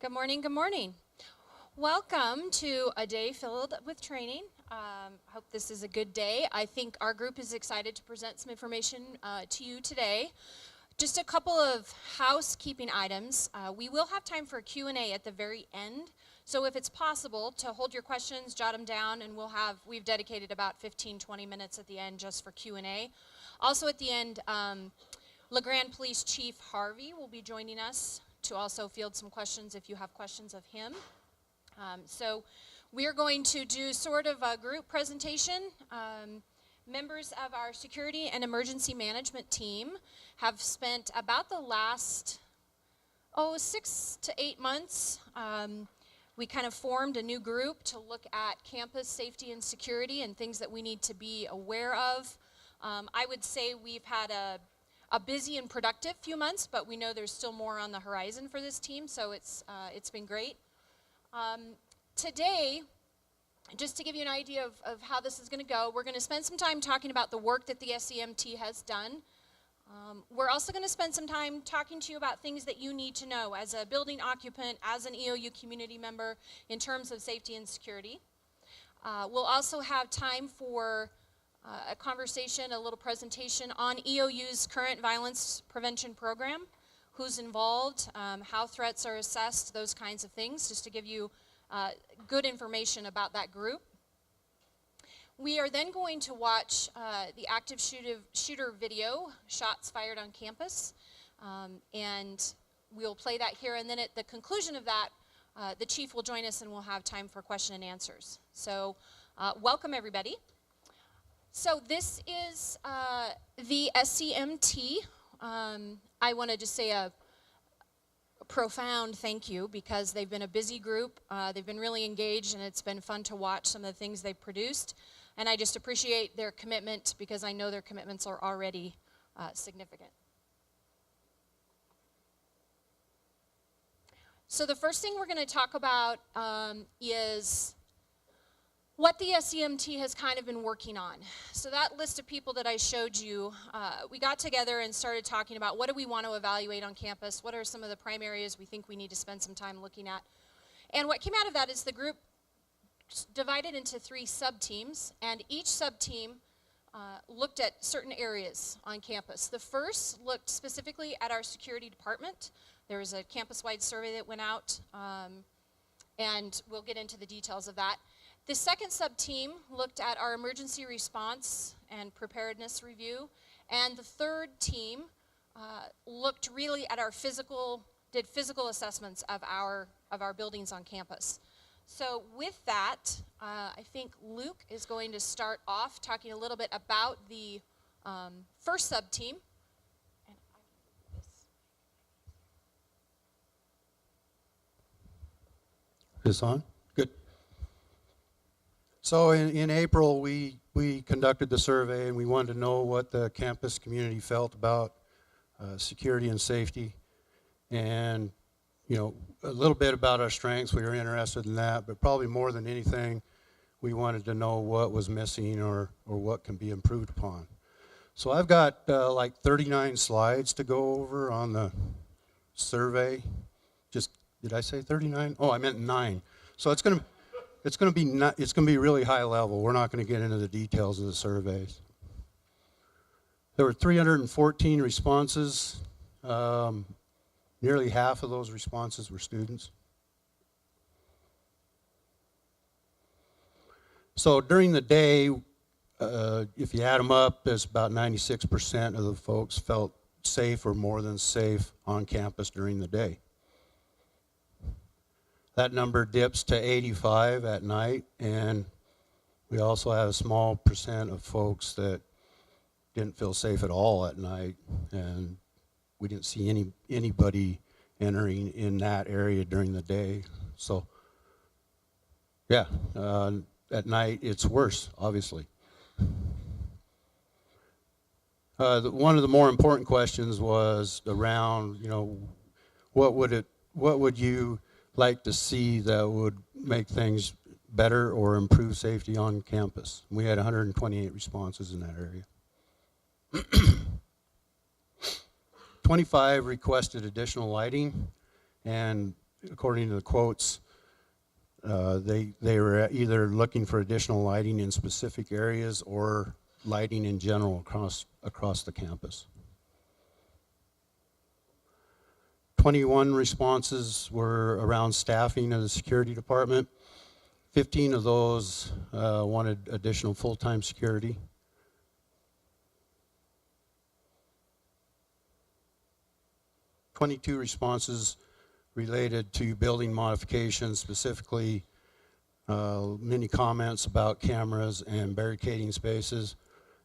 Good morning, good morning. Welcome to a day filled with training. Hope this is a good day. I think our group is excited to present some information to you today. Just a couple of housekeeping items. We will have time for a Q&A at the very end. So if it's possible to hold your questions, jot them down, and we've dedicated about 15-20 minutes at the end just for Q&A. Also at the end, LeGrand Police Chief Harvey will be joining us to also field some questions if you have questions of him. So we're going to do sort of a group presentation. Members of our security and emergency management team have spent about the last 6 to 8 months. We kind of formed a new group to look at campus safety and security and things that we need to be aware of. I would say we've had a busy and productive few months, but we know there's still more on the horizon for this team, so it's been great. Today, just to give you an idea of how this is going to go, we're going to spend some time talking about the work that the SEMT has done. We're also going to spend some time talking to you about things that you need to know as a building occupant, as an EOU community member, in terms of safety and security. We'll also have time for a conversation, a little presentation on EOU's current violence prevention program, who's involved, how threats are assessed, those kinds of things, just to give you good information about that group. We are then going to watch the active shooter video, Shots Fired on Campus, and we'll play that here, and then at the conclusion of that, the chief will join us and we'll have time for question and answers. So welcome everybody. So this is the SEMT. I want to just say a profound thank you because they've been a busy group. They've been really engaged and it's been fun to watch some of the things they've produced. And I just appreciate their commitment because I know their commitments are already significant. So the first thing we're going to talk about is what the SEMT has kind of been working on. So that list of people that I showed you, we got together and started talking about what do we want to evaluate on campus, what are some of the prime areas we think we need to spend some time looking at. And what came out of that is the group divided into 3 sub-teams, and each sub-team looked at certain areas on campus. The first looked specifically at our security department. There was a campus-wide survey that went out, and we'll get into the details of that. The second sub-team looked at our emergency response and preparedness review, and the third team looked really at our did physical assessments of our buildings on campus. So with that, I think Luke is going to start off talking a little bit about the first sub-team. Is this on? Good. So in April, we conducted the survey and we wanted to know what the campus community felt about security and safety, and a little bit about our strengths. We were interested in that, but probably more than anything, we wanted to know what was missing or what can be improved upon. So I've got like 39 slides to go over on the survey. Did I say 39? Oh, I meant 9. So it's going to be really high level. We're not going to get into the details of the surveys. There were 314 responses. Nearly half of those responses were students. So during the day, if you add them up, there's about 96% of the folks felt safe or more than safe on campus during the day. That number dips to 85 at night, and we also have a small percent of folks that didn't feel safe at all at night, and we didn't see anybody entering in that area during the day. So yeah, at night it's worse, obviously. One of the more important questions was around, what would you like to see that would make things better or improve safety on campus? We had 128 responses in that area. 25 requested additional lighting, and according to the quotes, they were either looking for additional lighting in specific areas or lighting in general across the campus. 21 responses were around staffing of the security department. 15 of those wanted additional full-time security. "22 responses related to building modifications, specifically many comments about cameras and barricading spaces.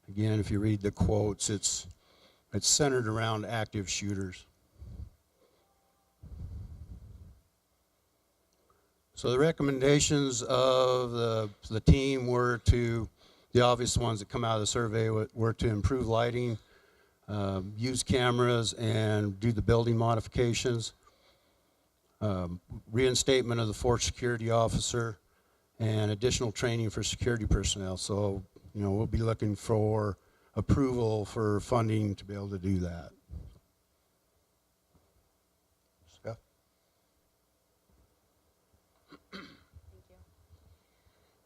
Again, if you read the quotes, it's centered around active shooters. So the recommendations of the team were the obvious ones that come out of the survey were to improve lighting, use cameras, and do the building modifications. Reinstatement of the fourth security officer, and additional training for security personnel. So, we'll be looking for approval for funding to be able to do that. Scott?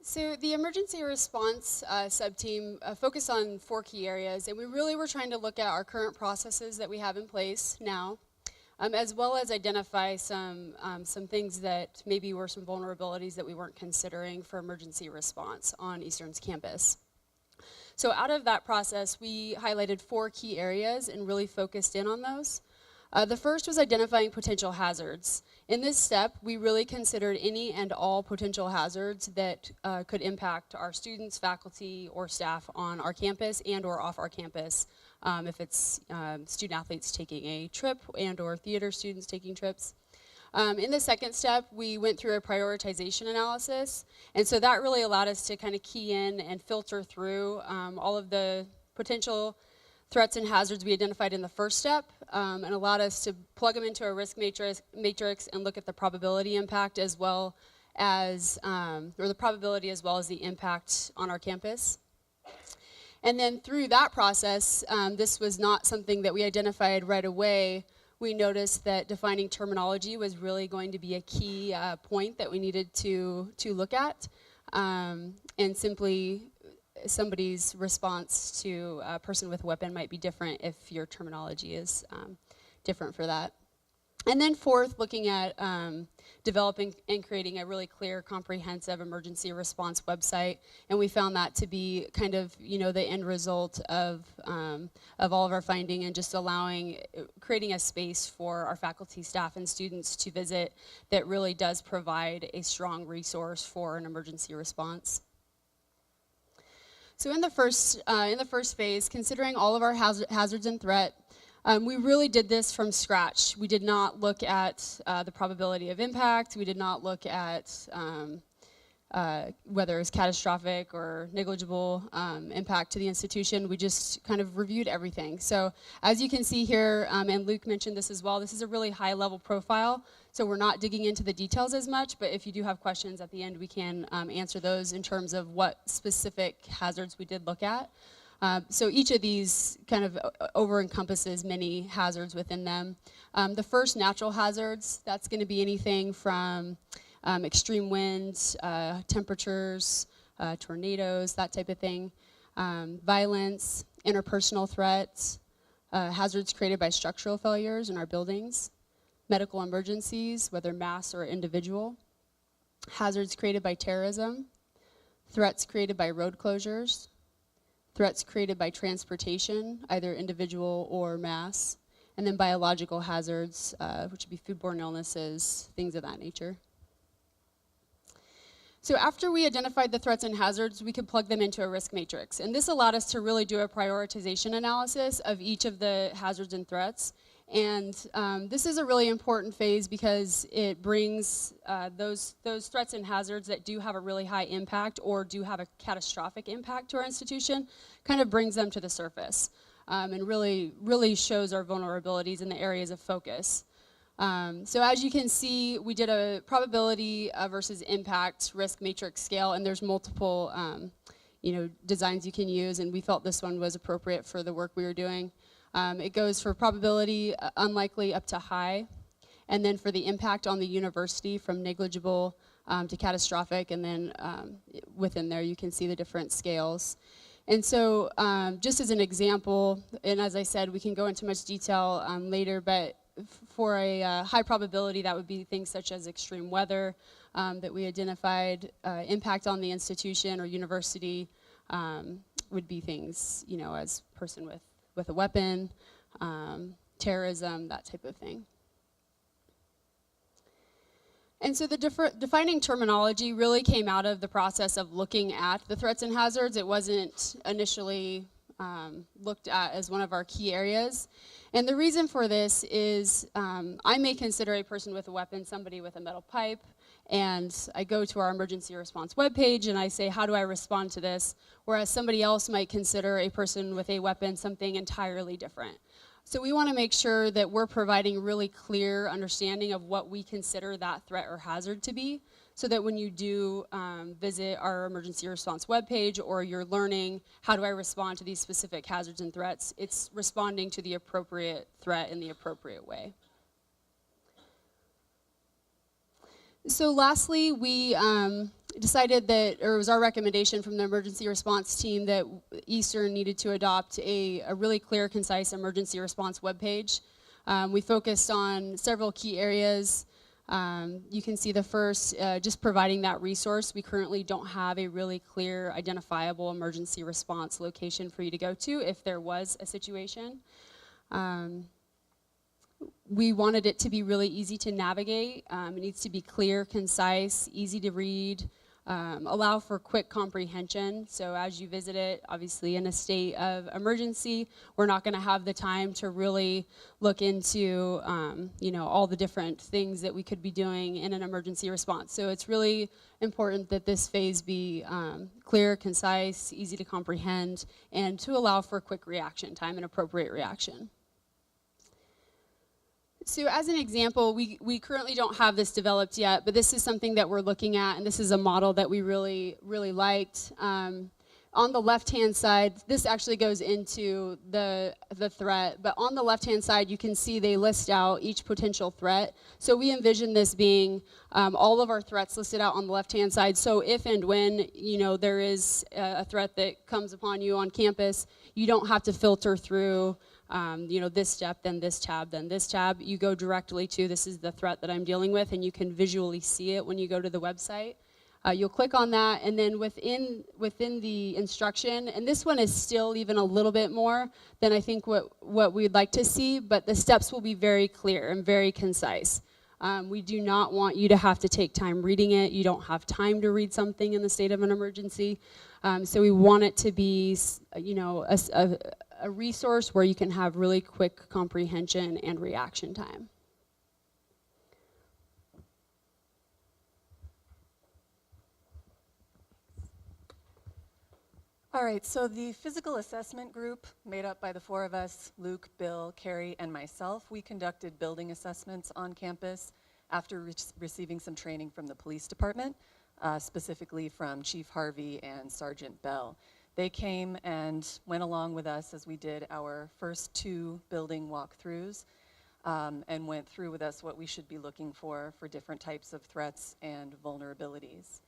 So the emergency response sub-team focused on 4 key areas, and we really were trying to look at our current processes that we have in place now, as well as identify some things that maybe were some vulnerabilities that we weren't considering for emergency response on Eastern's campus. So out of that process, we highlighted 4 key areas and really focused in on those. The first was identifying potential hazards. In this step, we really considered any and all potential hazards that could impact our students, faculty, or staff on our campus and or off our campus. If it's student athletes taking a trip and or theater students taking trips. In the second step, we went through a prioritization analysis, and so that really allowed us to kind of key in and filter through all of the potential threats and hazards we identified in the first step, and allowed us to plug them into a risk matrix and look at the probability impact as well as, or the probability as well as the impact on our campus. And then through that process, this was not something that we identified right away. We noticed that defining terminology was really going to be a key point that we needed to look at, and simply somebody's response to a person with a weapon might be different if your terminology is different for that. And then fourth, looking at developing and creating a really clear, comprehensive emergency response website, and we found that to be kind of, the end result of all of our finding, and just creating a space for our faculty, staff, and students to visit that really does provide a strong resource for an emergency response. So in the first phase, considering all of our hazards and threat, we really did this from scratch. We did not look at the probability of impact. We did not look at whether it's catastrophic or negligible impact to the institution. We just kind of reviewed everything. So as you can see here, and Luke mentioned this as well, this is a really high-level profile. So we're not digging into the details as much, but if you do have questions at the end, we can answer those in terms of what specific hazards we did look at. So each of these kind of over-encompasses many hazards within them. The first, natural hazards, that's going to be anything from extreme winds, temperatures, tornadoes, that type of thing. Violence, interpersonal threats, hazards created by structural failures in our buildings, medical emergencies, whether mass or individual, hazards created by terrorism, threats created by road closures, threats created by transportation, either individual or mass, and then biological hazards, which would be foodborne illnesses, things of that nature. So after we identified the threats and hazards, we could plug them into a risk matrix. And this allowed us to really do a prioritization analysis of each of the hazards and threats. And this is a really important phase because it brings those threats and hazards that do have a really high impact or do have a catastrophic impact to our institution, kind of brings them to the surface, and really shows our vulnerabilities in the areas of focus. So as you can see, we did a probability versus impact risk matrix scale, and there's multiple designs you can use, and we felt this one was appropriate for the work we were doing. It goes for probability unlikely up to high, and then for the impact on the university from negligible to catastrophic, and then within there you can see the different scales. And so just as an example, and as I said, we can go into much detail later, but for a high probability, that would be things such as extreme weather that we identified, impact on the institution or university would be things, you know, as person with a weapon, terrorism, that type of thing. And so the defining terminology really came out of the process of looking at the threats and hazards. It wasn't initially looked at as one of our key areas. And the reason for this is I may consider a person with a weapon somebody with a metal pipe, and I go to our emergency response webpage and I say, how do I respond to this? Whereas somebody else might consider a person with a weapon something entirely different. So we want to make sure that we're providing really clear understanding of what we consider that threat or hazard to be, so that when you do visit our emergency response webpage, or you're learning how do I respond to these specific hazards and threats, it's responding to the appropriate threat in the appropriate way. So lastly, we decided that, or it was our recommendation from the emergency response team, that Eastern needed to adopt a really clear, concise emergency response webpage. We focused on several key areas. You can see the first, just providing that resource. We currently don't have a really clear, identifiable emergency response location for you to go to if there was a situation. We wanted it to be really easy to navigate. It needs to be clear, concise, easy to read, allow for quick comprehension. So as you visit it, obviously in a state of emergency, we're not going to have the time to really look into you know, all the different things that we could be doing in an emergency response. So it's really important that this phase be clear, concise, easy to comprehend, and to allow for quick reaction time and appropriate reaction. So as an example, we currently don't have this developed yet, but this is something that we're looking at, and this is a model that we really liked. On the left-hand side, this actually goes into the threat, but on the left-hand side, you can see they list out each potential threat. So we envision this being all of our threats listed out on the left-hand side. So if and when, you know, there is a threat that comes upon you on campus, you don't have to filter through you know, this step, then this tab, then this tab. You go directly to, this is the threat that I'm dealing with, and you can visually see it when you go to the website. You'll click on that, and then within the instruction, and this one is still even a little bit more than I think what we'd like to see, but the steps will be very clear and very concise. We do not want you to have to take time reading it. You don't have time to read something in the state of an emergency. So we want it to be, you know, a resource where you can have really quick comprehension and reaction time. All right, so the physical assessment group, made up by the four of us, Luke, Bill, Carrie, and myself, we conducted building assessments on campus after receiving some training from the police department, specifically from Chief Harvey and Sergeant Bell. They came and went along with us as we did our first 2 building walkthroughs, and went through with us what we should be looking for different types of threats and vulnerabilities.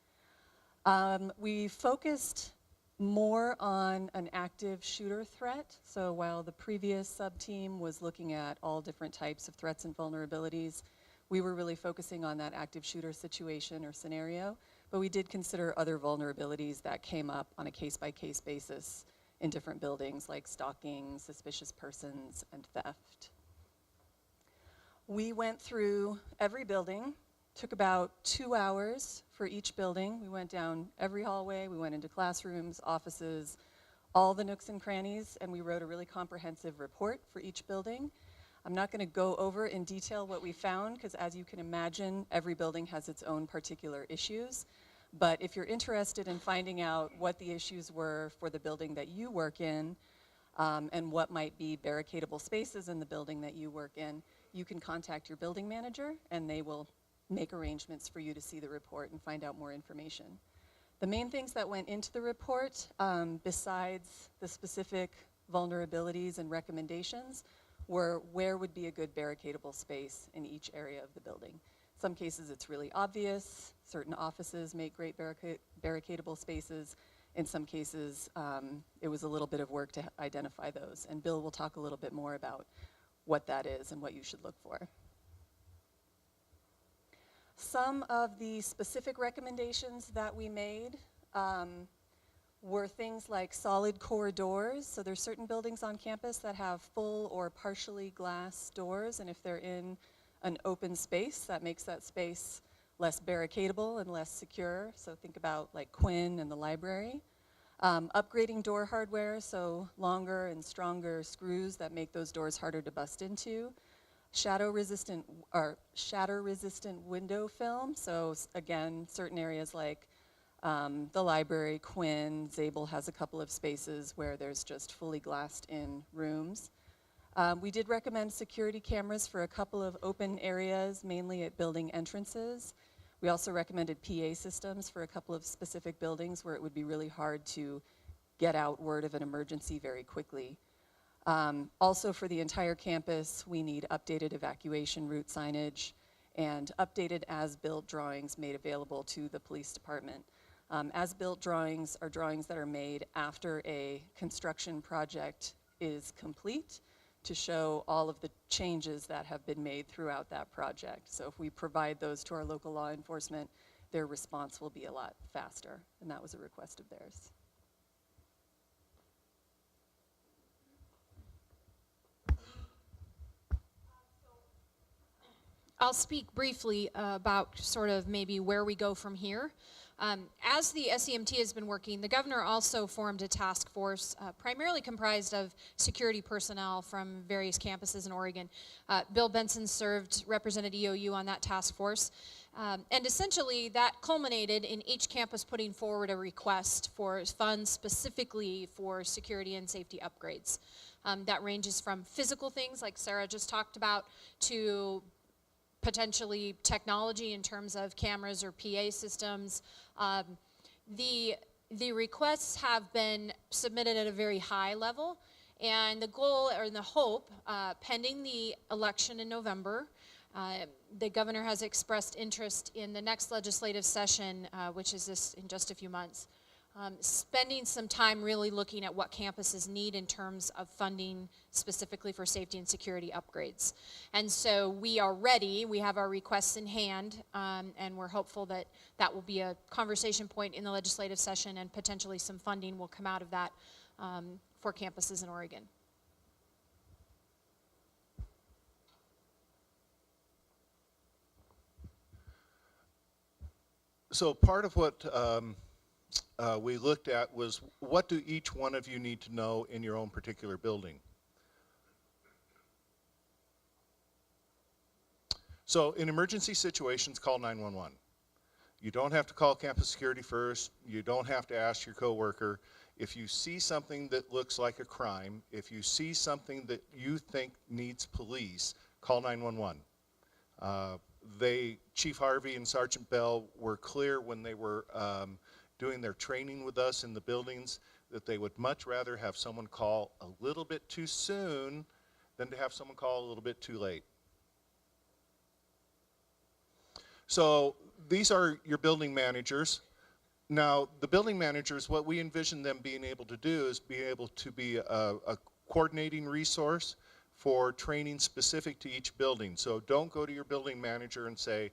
We focused more on an active shooter threat. So while the previous sub-team was looking at all different types of threats and vulnerabilities, we were really focusing on that active shooter situation or scenario. But we did consider other vulnerabilities that came up on a case-by-case basis in different buildings, like stalking, suspicious persons, and theft. We went through every building, took about 2 hours for each building. We went down every hallway, we went into classrooms, offices, all the nooks and crannies, and we wrote a really comprehensive report for each building. I'm not going to go over in detail what we found, because as you can imagine, every building has its own particular issues. But if you're interested in finding out what the issues were for the building that you work in, and what might be barricadable spaces in the building that you work in, you can contact your building manager, and they will make arrangements for you to see the report and find out more information. The main things that went into the report, besides the specific vulnerabilities and recommendations, were where would be a good barricadable space in each area of the building. Some cases it's really obvious. Certain offices make great barricadable spaces. In some cases, it was a little bit of work to identify those. And Bill will talk a little bit more about what that is and what you should look for. Some of the specific recommendations that we made were things like solid core doors. So there's certain buildings on campus that have full or partially glass doors, and if they're in an open space, that makes that space less barricadable and less secure. So think about like Quinn and the library. Upgrading door hardware, so longer and stronger screws that make those doors harder to bust into. Shatter-resistant window film, so again, certain areas like the library, Quinn, Zabel has a couple of spaces where there's just fully glassed in rooms. We did recommend security cameras for a couple of open areas, mainly at building entrances. We also recommended PA systems for a couple of specific buildings where it would be really hard to get out word of an emergency very quickly. Also for the entire campus, we need updated evacuation route signage and updated as-built drawings made available to the police department. As-built drawings are drawings that are made after a construction project is complete to show all of the changes that have been made throughout that project. So if we provide those to our local law enforcement, their response will be a lot faster, and that was a request of theirs. I'll speak briefly about sort of maybe where we go from here. As the SEMT has been working, the governor also formed a task force primarily comprised of security personnel from various campuses in Oregon. Bill Benson represented EOU on that task force. And essentially that culminated in each campus putting forward a request for funds specifically for security and safety upgrades. That ranges from physical things like Sarah just talked about to potentially technology in terms of cameras or PA systems. The requests have been submitted at a very high level, and the goal or the hope, pending the election in November, the governor has expressed interest in the next legislative session, which is in just a few months, spending some time really looking at what campuses need in terms of funding specifically for safety and security upgrades. And so we are ready, we have our requests in hand, and we're hopeful that that will be a conversation point in the legislative session, and potentially some funding will come out of that for campuses in Oregon. So part of what we looked at was, what do each one of you need to know in your own particular building? So in emergency situations, call 911. You don't have to call campus security first. You don't have to ask your coworker. If you see something that looks like a crime, if you see something that you think needs police, call 911. Chief Harvey and Sergeant Bell were clear when they were doing their training with us in the buildings that they would much rather have someone call a little bit too soon than to have someone call a little bit too late. So these are your building managers. Now, the building managers, what we envision them being able to do is be able to be a coordinating resource for training specific to each building. So don't go to your building manager and say,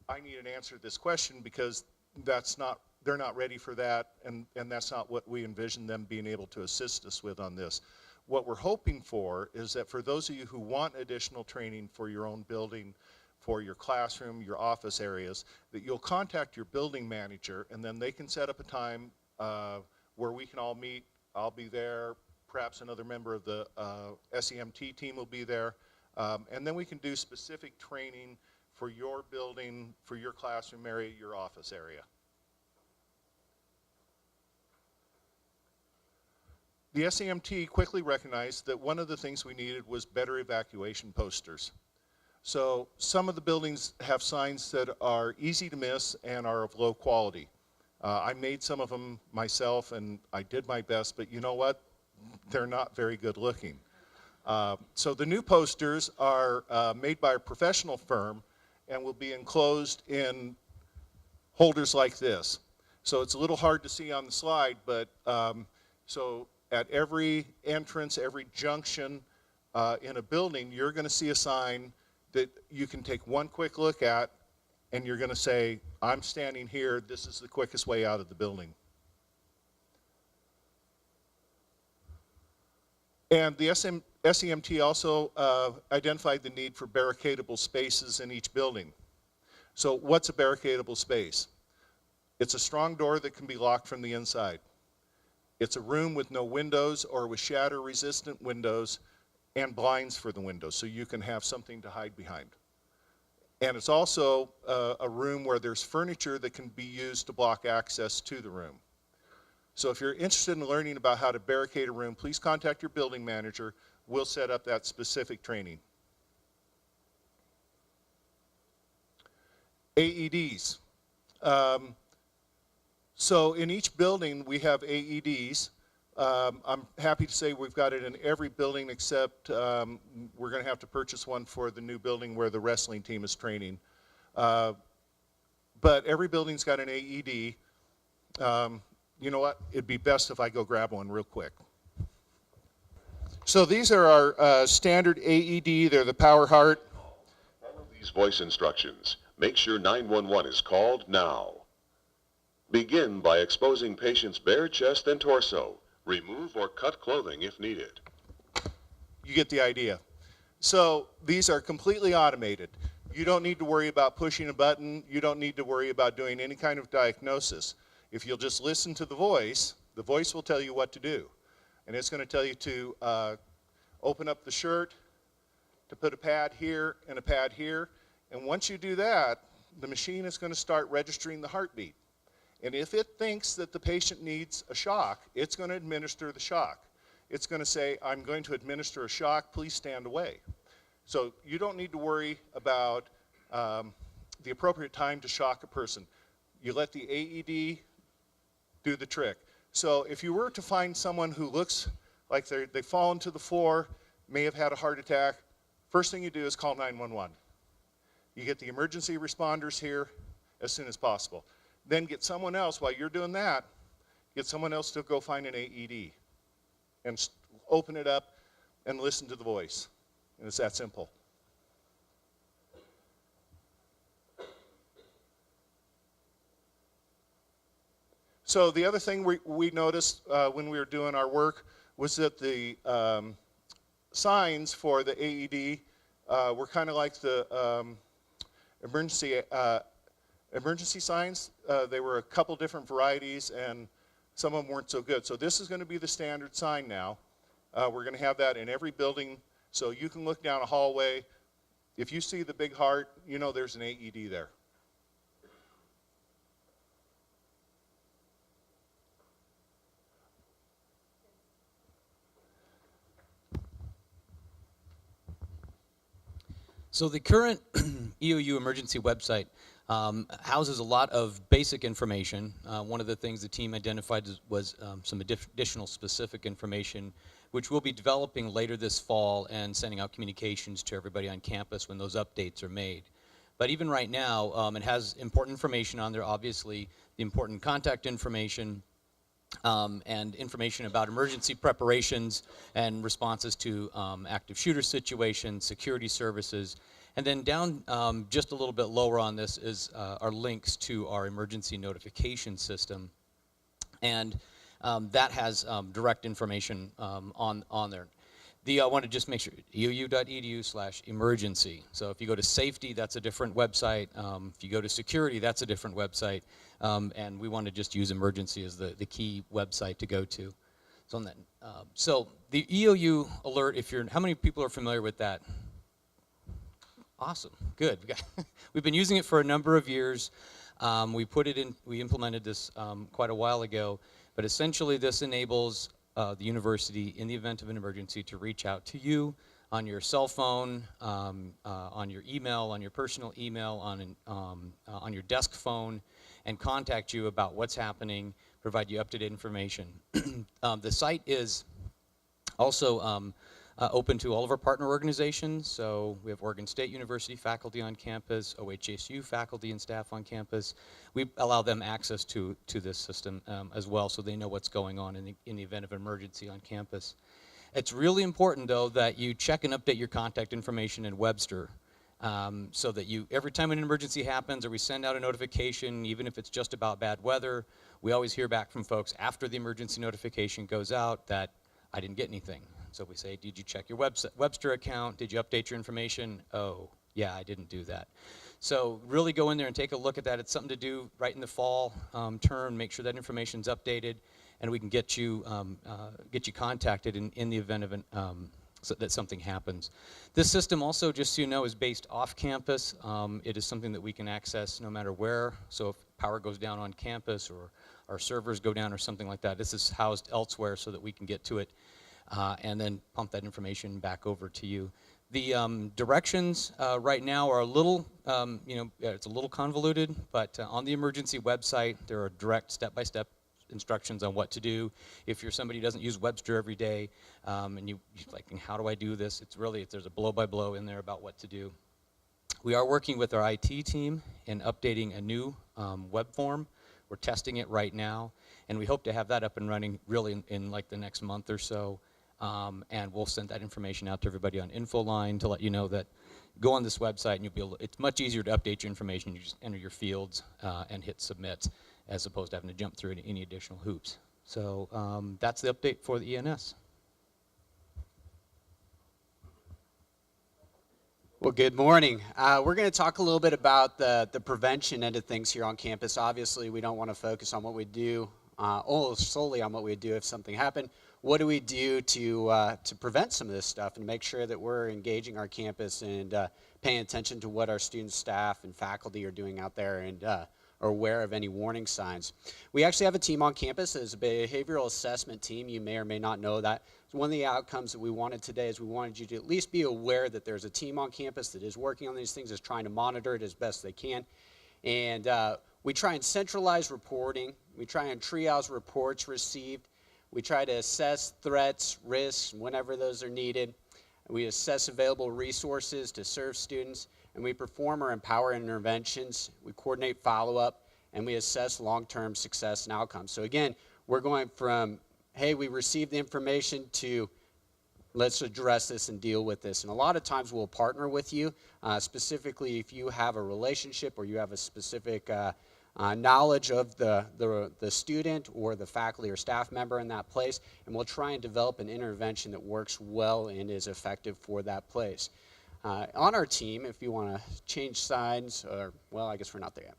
I need an answer to this question, because they're not ready for that, and that's not what we envision them being able to assist us with on this. What we're hoping for is that for those of you who want additional training for your own building, for your classroom, your office areas, that you'll contact your building manager, and then they can set up a time where we can all meet. I'll be there, perhaps another member of the SEMT team will be there, and then we can do specific training for your building, for your classroom area, your office area. The SEMT quickly recognized that one of the things we needed was better evacuation posters. So some of the buildings have signs that are easy to miss and are of low quality. I made some of them myself, and I did my best, but you know what? They're not very good looking. So the new posters are made by a professional firm and will be enclosed in holders like this. So it's a little hard to see on the slide, but so at every entrance, every junction in a building, you're going to see a sign that you can take one quick look at, and you're going to say, I'm standing here, this is the quickest way out of the building. And the SEMT also identified the need for barricadable spaces in each building. So what's a barricadable space? It's a strong door that can be locked from the inside. It's a room with no windows or with shatter-resistant windows and blinds for the windows, so you can have something to hide behind. And it's also a room where there's furniture that can be used to block access to the room. So if you're interested in learning about how to barricade a room, please contact your building manager. We'll set up that specific training. AEDs. So in each building we have AEDs. I'm happy to say we've got it in every building except we're going to have to purchase one for the new building where the wrestling team is training. But every building's got an AED. You know what? It'd be best if I go grab one real quick. So these are our standard AED. They're the Power Heart. Follow these voice instructions. Make sure 911 is called now. Begin by exposing patient's bare chest and torso. Remove or cut clothing if needed. You get the idea. So these are completely automated. You don't need to worry about pushing a button. You don't need to worry about doing any kind of diagnosis. If you'll just listen to the voice will tell you what to do. And it's going to tell you to open up the shirt, to put a pad here and a pad here. And once you do that, the machine is going to start registering the heartbeat. And if it thinks that the patient needs a shock, it's going to administer the shock. It's going to say, I'm going to administer a shock, please stand away. So you don't need to worry about the appropriate time to shock a person. You let the AED do the trick. So if you were to find someone who looks like they've fallen to the floor, may have had a heart attack, first thing you do is call 911. You get the emergency responders here as soon as possible. Then get someone else, while you're doing that, get someone else to go find an AED and open it up and listen to the voice. And it's that simple. So the other thing we noticed when we were doing our work was that the signs for the AED were kind of like the emergency signs. They were a couple different varieties, and some of them weren't so good. So this is going to be the standard sign now. We're going to have that in every building, so you can look down a hallway. If you see the big heart, you know there's an AED there. So the current EOU emergency website houses a lot of basic information. One of the things the team identified was some additional specific information, which we'll be developing later this fall and sending out communications to everybody on campus when those updates are made. But even right now, it has important information on there, obviously, the important contact information, and information about emergency preparations and responses to active shooter situations, security services. And then down just a little bit lower on this is our links to our emergency notification system. And that has direct information on there. I want to just make sure, eou.edu/emergency. So if you go to safety, that's a different website. If you go to security, that's a different website. And we want to just use emergency as the key website to go to. So on that, so the EOU alert, how many people are familiar with that? Awesome, good. We've been using it for a number of years. We implemented this quite a while ago, but essentially this enables the university, in the event of an emergency, to reach out to you on your cell phone, on your email, on your personal email, on your desk phone, and contact you about what's happening, provide you up-to-date information. The site is also open to all of our partner organizations. So we have Oregon State University faculty on campus, OHSU faculty and staff on campus. We allow them access to this system as well, so they know what's going on in the event of emergency on campus. It's really important, though, that you check and update your contact information in Webster. So that every time an emergency happens or we send out a notification, even if it's just about bad weather, we always hear back from folks after the emergency notification goes out that I didn't get anything. So we say, did you check your Webster account? Did you update your information? Oh, yeah, I didn't do that. So really go in there and take a look at that. It's something to do right in the fall term, make sure that information's updated, and we can get you contacted in the event of so that something happens. This system also, just so you know, is based off campus. It is something that we can access no matter where. So if power goes down on campus or our servers go down or something like that, this is housed elsewhere so that we can get to it and then pump that information back over to you. The directions right now are a little, it's a little convoluted, but on the emergency website, there are direct step-by-step instructions on what to do. If you're somebody who doesn't use Webster every day and you're like, how do I do this? There's a blow-by-blow in there about what to do. We are working with our IT team in updating a new web form. We're testing it right now, and we hope to have that up and running really in like the next month or so. And we'll send that information out to everybody on InfoLine to let you know that go on this website and you'll be able to, it's much easier to update your information. You just enter your fields and hit submit, as opposed to having to jump through any additional hoops. So that's the update for the ENS. Well, good morning. We're going to talk a little bit about the prevention end of things here on campus. Obviously, we don't want to focus on what we do, solely on what we do if something happened. What do we do to prevent some of this stuff and make sure that we're engaging our campus and paying attention to what our students, staff, and faculty are doing out there and are aware of any warning signs. We actually have a team on campus that is a behavioral assessment team. You may or may not know that. So one of the outcomes that we wanted today is we wanted you to at least be aware that there's a team on campus that is working on these things, is trying to monitor it as best they can. And we try and centralize reporting. We try and triage reports received. We try to assess threats, risks, whenever those are needed. We assess available resources to serve students, and we perform or empower interventions. We coordinate follow-up, and we assess long-term success and outcomes. So again, we're going from, hey, we received the information to let's address this and deal with this. And a lot of times we'll partner with you, specifically if you have a relationship or you have a specific knowledge of the student or the faculty or staff member in that place, and we'll try and develop an intervention that works well and is effective for that place. On our team, if you want to change signs, or, well, I guess we're not there yet.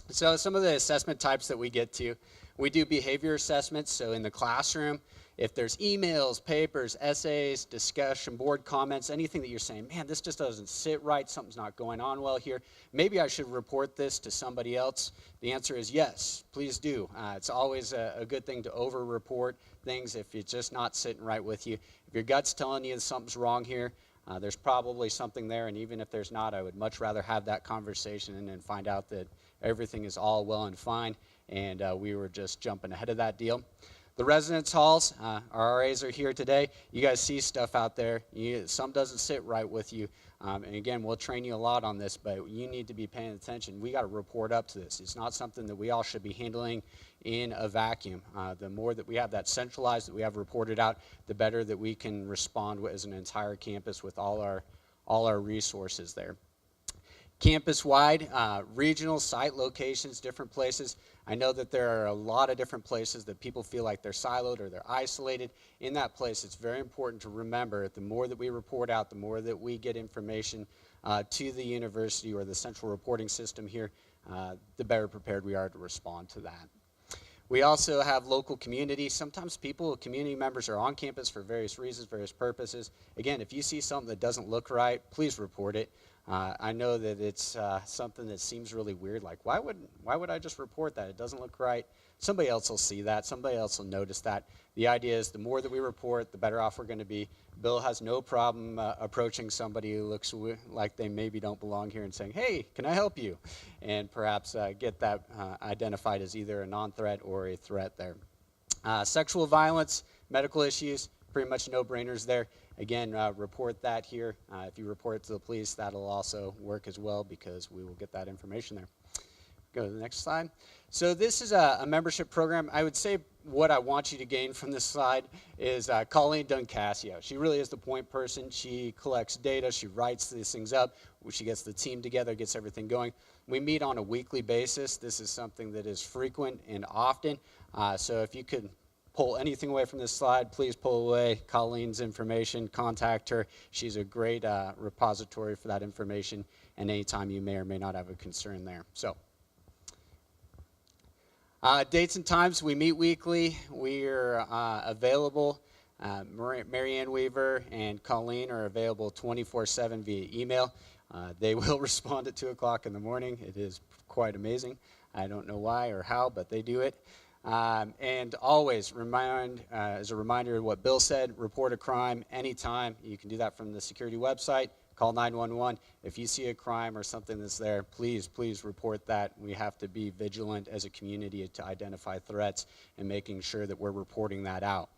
So some of the assessment types that we get to, we do behavior assessments. So in the classroom, if there's emails, papers, essays, discussion board comments, anything that you're saying, man, this just doesn't sit right, something's not going on well here, maybe I should report this to somebody else, the answer is yes, please do. It's always a good thing to over-report things if it's just not sitting right with you. If your gut's telling you that something's wrong here, there's probably something there, and even if there's not, I would much rather have that conversation and then find out that everything is all well and fine, and we were just jumping ahead of that deal. The residence halls, our RAs are here today. You guys see stuff out there. Some doesn't sit right with you. And again, we'll train you a lot on this, but you need to be paying attention. We got to report up to this. It's not something that we all should be handling in a vacuum. The more that we have that centralized, that we have reported out, the better that we can respond as an entire campus with all our resources there. Campus-wide, regional site locations, different places. I know that there are a lot of different places that people feel like they're siloed or they're isolated. In that place, it's very important to remember the more that we report out, the more that we get information to the university or the central reporting system here, the better prepared we are to respond to that. We also have local community. Sometimes community members are on campus for various reasons, various purposes. Again, if you see something that doesn't look right, please report it. I know that it's something that seems really weird, like why would I just report that? It doesn't look right. Somebody else will see that. Somebody else will notice that. The idea is the more that we report, the better off we're going to be. Bill has no problem approaching somebody who looks like they maybe don't belong here and saying, hey, can I help you? And perhaps get that identified as either a non-threat or a threat there. Sexual violence, medical issues, pretty much no-brainers there. Again, report that here. If you report it to the police, that'll also work as well because we will get that information there. Go to the next slide. So this is a membership program. I would say what I want you to gain from this slide is Colleen Duncasio. She really is the point person. She collects data. She writes these things up. She gets the team together, gets everything going. We meet on a weekly basis. This is something that is frequent and often. So if you could pull anything away from this slide, please pull away Colleen's information, contact her. She's a great repository for that information, and anytime you may or may not have a concern there. So. Dates and times, we meet weekly. We are available. Marianne Weaver and Colleen are available 24/7 via email. They will respond at 2 o'clock in the morning. It is quite amazing. I don't know why or how, but they do it. And always as a reminder of what Bill said, report a crime anytime. You can do that from the security website. Call 911. If you see a crime or something that's there, please report that. We have to be vigilant as a community to identify threats and making sure that we're reporting that out.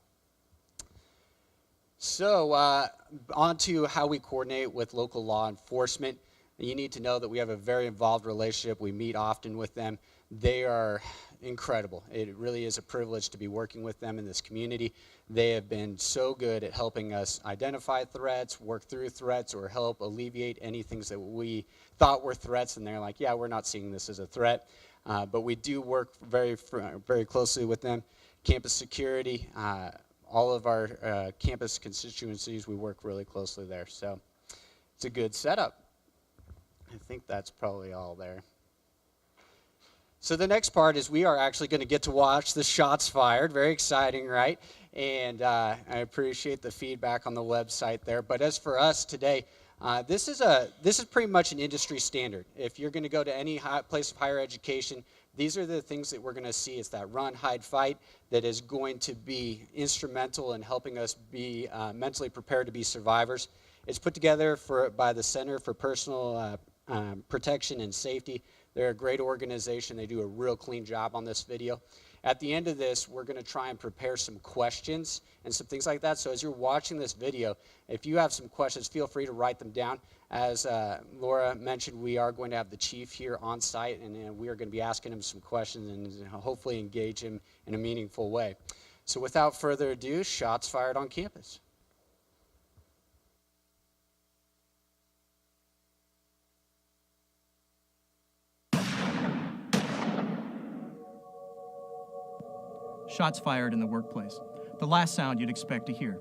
So on to how we coordinate with local law enforcement. You need to know that we have a very involved relationship. We meet often with them. They are incredible. It really is a privilege to be working with them in this community. They have been so good at helping us identify threats, work through threats, or help alleviate any things that we thought were threats, and they're like, yeah, we're not seeing this as a threat. But we do work very closely with them. Campus security, all of our campus constituencies, we work really closely there. So it's a good setup. I think that's probably all there. So the next part is we are actually going to get to watch the shots fired. Very exciting, right? And I appreciate the feedback on the website there. But as for us today, this is pretty much an industry standard. If you're going to go to any place of higher education, these are the things that we're going to see. It's that run, hide, fight that is going to be instrumental in helping us be mentally prepared to be survivors. It's put together by the Center for Personal Protection and Safety. They're a great organization. They do a real clean job on this video. At the end of this, we're going to try and prepare some questions and some things like that. So as you're watching this video, if you have some questions, feel free to write them down. As Laura mentioned, we are going to have the chief here on site, and we are going to be asking him some questions and hopefully engage him in a meaningful way. So without further ado, shots fired on campus. Shots fired in the workplace. The last sound you'd expect to hear.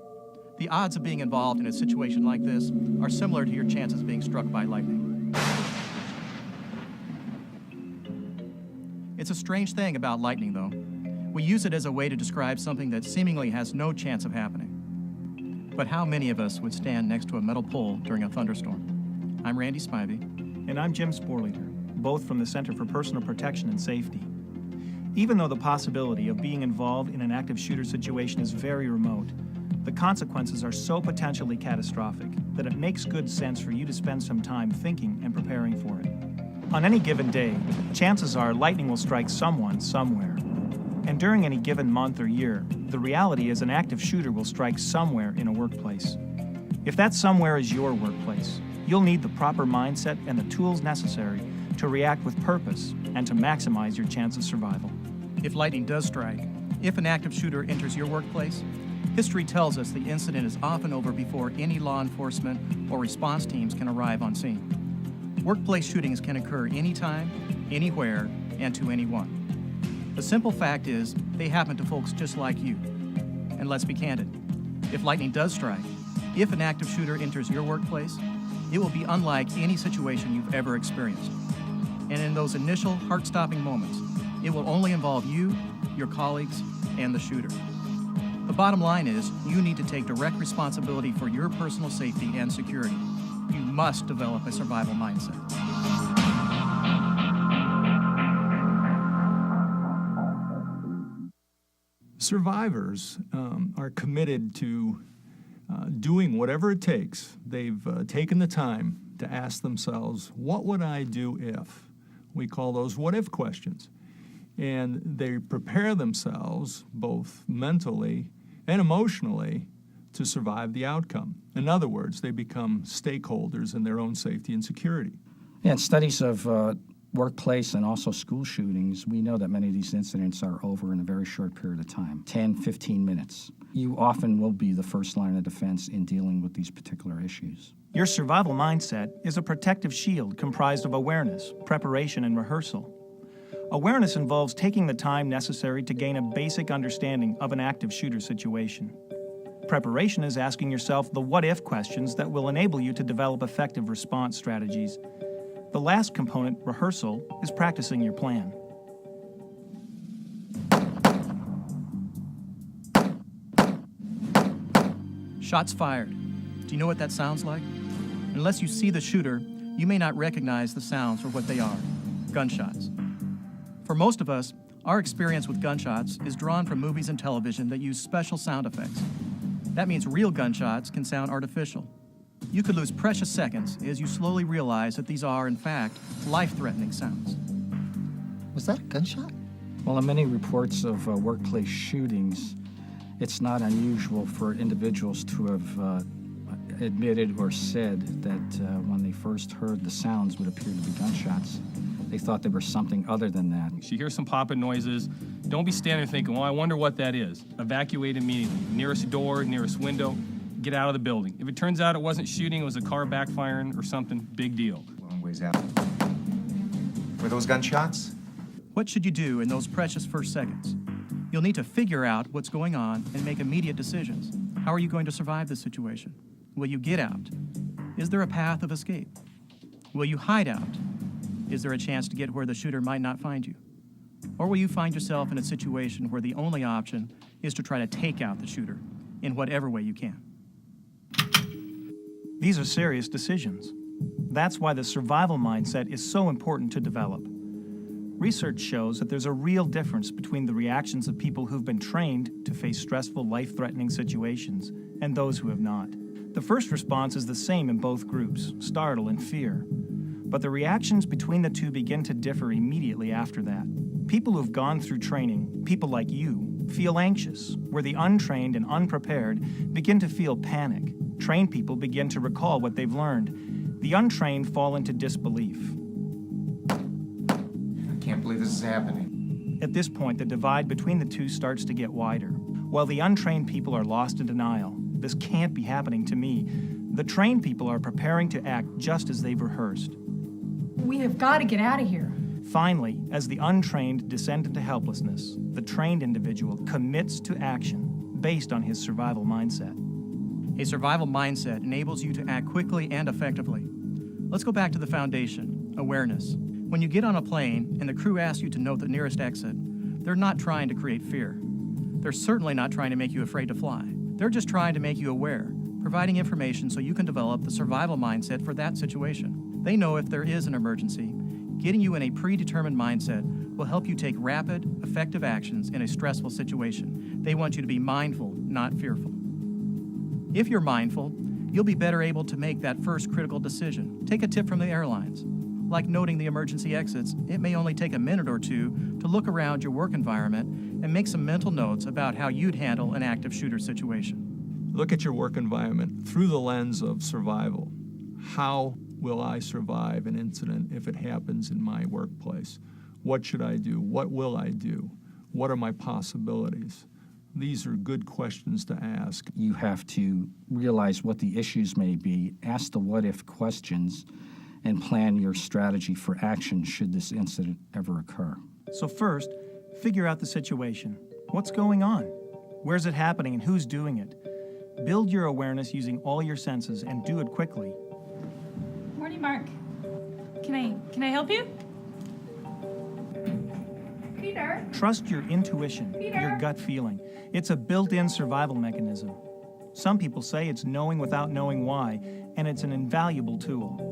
The odds of being involved in a situation like this are similar to your chances of being struck by lightning. It's a strange thing about lightning, though. We use it as a way to describe something that seemingly has no chance of happening. But how many of us would stand next to a metal pole during a thunderstorm? I'm Randy Spivey. And I'm Jim Sporleader, both from the Center for Personal Protection and Safety. Even though the possibility of being involved in an active shooter situation is very remote, the consequences are so potentially catastrophic that it makes good sense for you to spend some time thinking and preparing for it. On any given day, chances are lightning will strike someone somewhere. And during any given month or year, the reality is an active shooter will strike somewhere in a workplace. If that somewhere is your workplace, you'll need the proper mindset and the tools necessary to react with purpose and to maximize your chance of survival. If lightning does strike, if an active shooter enters your workplace, history tells us the incident is often over before any law enforcement or response teams can arrive on scene. Workplace shootings can occur anytime, anywhere, and to anyone. The simple fact is, they happen to folks just like you. And let's be candid. If lightning does strike, if an active shooter enters your workplace, it will be unlike any situation you've ever experienced. And in those initial heart-stopping moments, it will only involve you, your colleagues, and the shooter. The bottom line is, you need to take direct responsibility for your personal safety and security. You must develop a survival mindset. Survivors are committed to doing whatever it takes. They've taken the time to ask themselves, what would I do if? We call those what-if questions. And they prepare themselves, both mentally and emotionally, to survive the outcome. In other words, they become stakeholders in their own safety and security. Yeah, in studies of workplace and also school shootings, we know that many of these incidents are over in a very short period of time, 10, 15 minutes. You often will be the first line of defense in dealing with these particular issues. Your survival mindset is a protective shield comprised of awareness, preparation, and rehearsal. Awareness involves taking the time necessary to gain a basic understanding of an active shooter situation. Preparation is asking yourself the what-if questions that will enable you to develop effective response strategies. The last component, rehearsal, is practicing your plan. Shots fired. Do you know what that sounds like? Unless you see the shooter, you may not recognize the sounds for what they are: gunshots. For most of us, our experience with gunshots is drawn from movies and television that use special sound effects. That means real gunshots can sound artificial. You could lose precious seconds as you slowly realize that these are, in fact, life-threatening sounds. Was that a gunshot? Well, in many reports of workplace shootings, it's not unusual for individuals to have admitted or said that when they first heard the sounds would appear to be gunshots, they thought they were something other than that. If you hear some popping noises, don't be standing there thinking, well, I wonder what that is. Evacuate immediately. Nearest door, nearest window, get out of the building. If it turns out it wasn't shooting, it was a car backfiring or something, big deal. Long ways out. Were those gunshots? What should you do in those precious first seconds? You'll need to figure out what's going on and make immediate decisions. How are you going to survive this situation? Will you get out? Is there a path of escape? Will you hide out? Is there a chance to get where the shooter might not find you? Or will you find yourself in a situation where the only option is to try to take out the shooter in whatever way you can? These are serious decisions. That's why the survival mindset is so important to develop. Research shows that there's a real difference between the reactions of people who've been trained to face stressful, life-threatening situations and those who have not. The first response is the same in both groups, startle and fear. But the reactions between the two begin to differ immediately after that. People who've gone through training, people like you, feel anxious, where the untrained and unprepared begin to feel panic. Trained people begin to recall what they've learned. The untrained fall into disbelief. I can't believe this is happening. At this point, the divide between the two starts to get wider. While the untrained people are lost in denial, this can't be happening to me, the trained people are preparing to act just as they've rehearsed. We have got to get out of here. Finally, as the untrained descend into helplessness, the trained individual commits to action based on his survival mindset. A survival mindset enables you to act quickly and effectively. Let's go back to the foundation, awareness. When you get on a plane and the crew asks you to note the nearest exit, they're not trying to create fear. They're certainly not trying to make you afraid to fly. They're just trying to make you aware, providing information so you can develop the survival mindset for that situation. They know if there is an emergency, getting you in a predetermined mindset will help you take rapid, effective actions in a stressful situation. They want you to be mindful, not fearful. If you're mindful, you'll be better able to make that first critical decision. Take a tip from the airlines. Like noting the emergency exits, it may only take a minute or two to look around your work environment and make some mental notes about how you'd handle an active shooter situation. Look at your work environment through the lens of survival. How will I survive an incident if it happens in my workplace? What should I do? What will I do? What are my possibilities? These are good questions to ask. You have to realize what the issues may be, ask the what-if questions, and plan your strategy for action should this incident ever occur. So first, figure out the situation. What's going on? Where's it happening and who's doing it? Build your awareness using all your senses and do it quickly. Morning, Mark. Can I help you? Peter? Trust your intuition, your gut feeling. It's a built-in survival mechanism. Some people say it's knowing without knowing why, and it's an invaluable tool.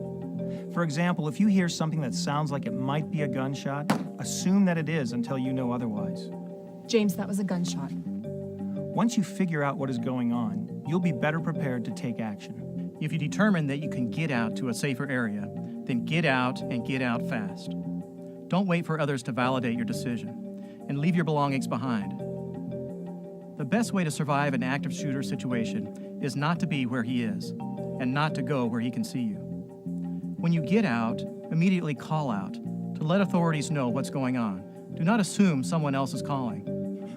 For example, if you hear something that sounds like it might be a gunshot, assume that it is until you know otherwise. James, that was a gunshot. Once you figure out what is going on, you'll be better prepared to take action. If you determine that you can get out to a safer area, then get out and get out fast. Don't wait for others to validate your decision, and leave your belongings behind. The best way to survive an active shooter situation is not to be where he is and not to go where he can see you. When you get out, immediately call out to let authorities know what's going on. Do not assume someone else is calling.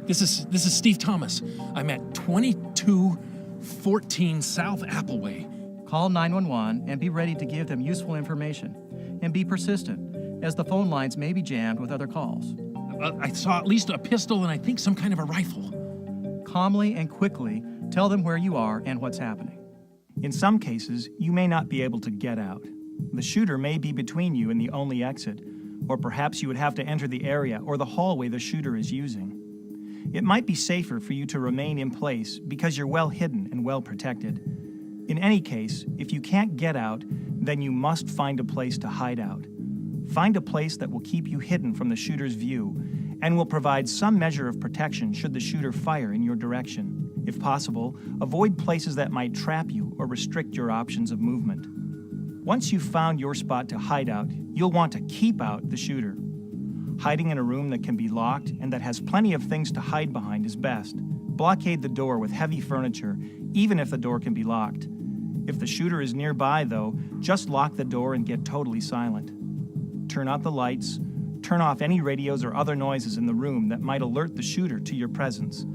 This is Steve Thomas. I'm at 2214 South Appleway. Call 911 and be ready to give them useful information. And be persistent, as the phone lines may be jammed with other calls. I saw at least a pistol and I think some kind of a rifle. Calmly and quickly tell them where you are and what's happening. In some cases, you may not be able to get out. The shooter may be between you and the only exit, or perhaps you would have to enter the area or the hallway the shooter is using. It might be safer for you to remain in place because you're well hidden and well protected. In any case, if you can't get out, then you must find a place to hide out. Find a place that will keep you hidden from the shooter's view and will provide some measure of protection should the shooter fire in your direction. If possible, avoid places that might trap you or restrict your options of movement. Once you've found your spot to hide out, you'll want to keep out the shooter. Hiding in a room that can be locked and that has plenty of things to hide behind is best. Blockade the door with heavy furniture, even if the door can be locked. If the shooter is nearby, though, just lock the door and get totally silent. Turn out the lights, turn off any radios or other noises in the room that might alert the shooter to your presence.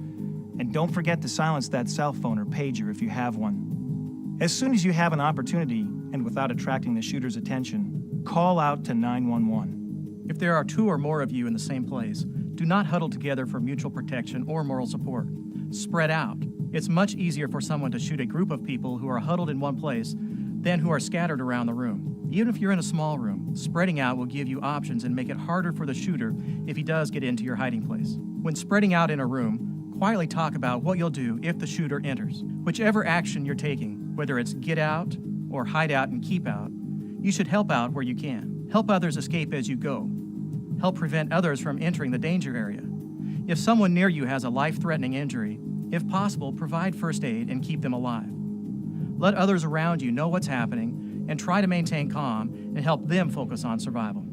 And don't forget to silence that cell phone or pager if you have one. As soon as you have an opportunity, and without attracting the shooter's attention, call out to 911. If there are 2 or more of you in the same place, do not huddle together for mutual protection or moral support. Spread out. It's much easier for someone to shoot a group of people who are huddled in one place than who are scattered around the room. Even if you're in a small room, spreading out will give you options and make it harder for the shooter if he does get into your hiding place. When spreading out in a room, quietly talk about what you'll do if the shooter enters. Whichever action you're taking, whether it's get out or hide out and keep out, you should help out where you can. Help others escape as you go. Help prevent others from entering the danger area. If someone near you has a life-threatening injury, if possible, provide first aid and keep them alive. Let others around you know what's happening and try to maintain calm and help them focus on survival.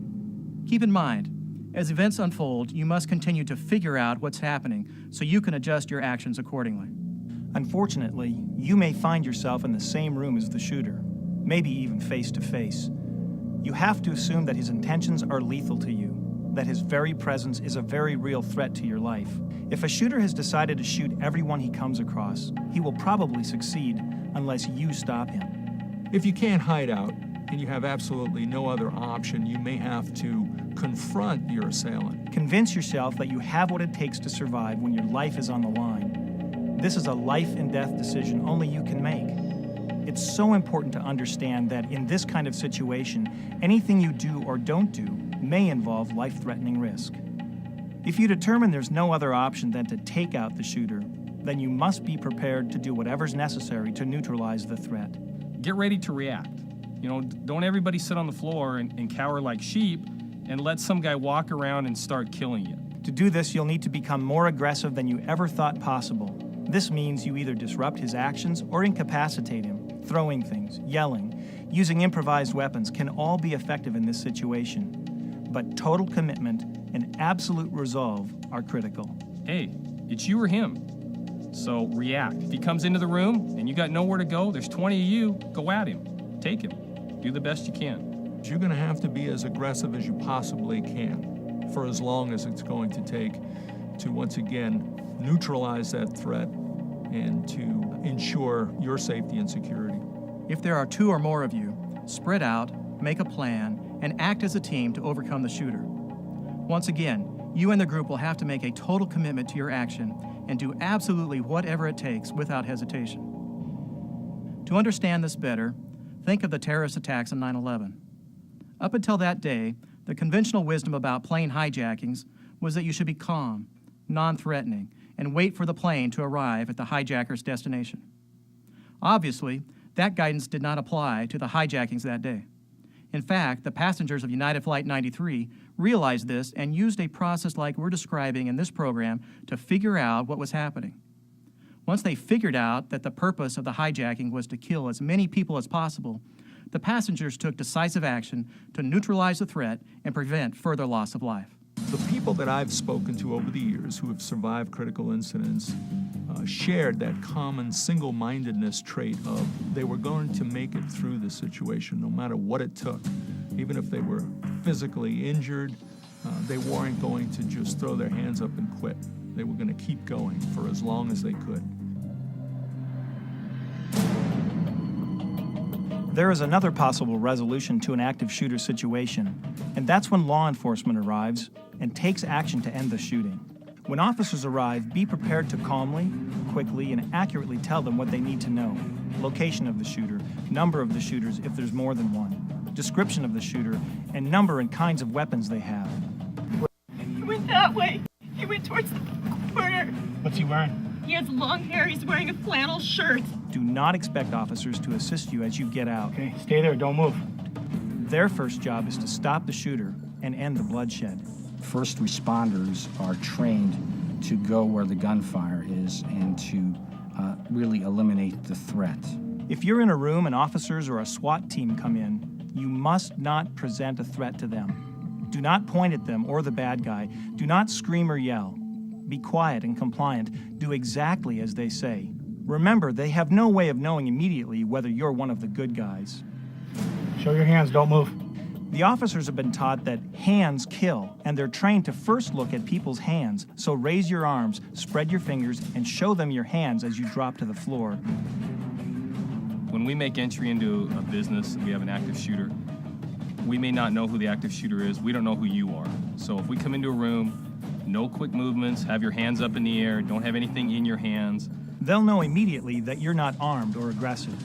Keep in mind, as events unfold, you must continue to figure out what's happening so you can adjust your actions accordingly. Unfortunately, you may find yourself in the same room as the shooter, maybe even face to face. You have to assume that his intentions are lethal to you, that his very presence is a very real threat to your life. If a shooter has decided to shoot everyone he comes across, he will probably succeed unless you stop him. If you can't hide out and you have absolutely no other option, you may have to confront your assailant. Convince yourself that you have what it takes to survive when your life is on the line. This is a life and death decision only you can make. It's so important to understand that in this kind of situation, anything you do or don't do may involve life-threatening risk. If you determine there's no other option than to take out the shooter, then you must be prepared to do whatever's necessary to neutralize the threat. Get ready to react. Don't everybody sit on the floor and cower like sheep and let some guy walk around and start killing you. To do this, you'll need to become more aggressive than you ever thought possible. This means you either disrupt his actions or incapacitate him. Throwing things, yelling, using improvised weapons can all be effective in this situation. But total commitment and absolute resolve are critical. Hey, it's you or him. So react. If he comes into the room and you got nowhere to go, there's 20 of you, go at him. Take him. Do the best you can. You're going to have to be as aggressive as you possibly can for as long as it's going to take to, once again, neutralize that threat and to ensure your safety and security. If there are 2 or more of you, spread out, make a plan, and act as a team to overcome the shooter. Once again, you and the group will have to make a total commitment to your action and do absolutely whatever it takes without hesitation. To understand this better, think of the terrorist attacks on 9/11. Up until that day, the conventional wisdom about plane hijackings was that you should be calm, non-threatening, and wait for the plane to arrive at the hijacker's destination. Obviously, that guidance did not apply to the hijackings that day. In fact, the passengers of United Flight 93 realized this and used a process like we're describing in this program to figure out what was happening. Once they figured out that the purpose of the hijacking was to kill as many people as possible, the passengers took decisive action to neutralize the threat and prevent further loss of life. The people that I've spoken to over the years who have survived critical incidents shared that common single-mindedness trait of they were going to make it through the situation no matter what it took. Even if they were physically injured, they weren't going to just throw their hands up and quit. They were going to keep going for as long as they could. There is another possible resolution to an active shooter situation, and that's when law enforcement arrives and takes action to end the shooting. When officers arrive, be prepared to calmly, quickly, and accurately tell them what they need to know. Location of the shooter, number of the shooters if there's more than one, description of the shooter, and number and kinds of weapons they have. He went that way. He went towards the corner. What's he wearing? He has long hair. He's wearing a flannel shirt. Do not expect officers to assist you as you get out. Okay, stay there, don't move. Their first job is to stop the shooter and end the bloodshed. First responders are trained to go where the gunfire is and to really eliminate the threat. If you're in a room and officers or a SWAT team come in, you must not present a threat to them. Do not point at them or the bad guy. Do not scream or yell. Be quiet and compliant. Do exactly as they say. Remember, they have no way of knowing immediately whether you're one of the good guys. Show your hands, don't move. The officers have been taught that hands kill, and they're trained to first look at people's hands. So raise your arms, spread your fingers, and show them your hands as you drop to the floor. When we make entry into a business, we have an active shooter. We may not know who the active shooter is. We don't know who you are. So if we come into a room, no quick movements, have your hands up in the air, don't have anything in your hands. They'll know immediately that you're not armed or aggressive.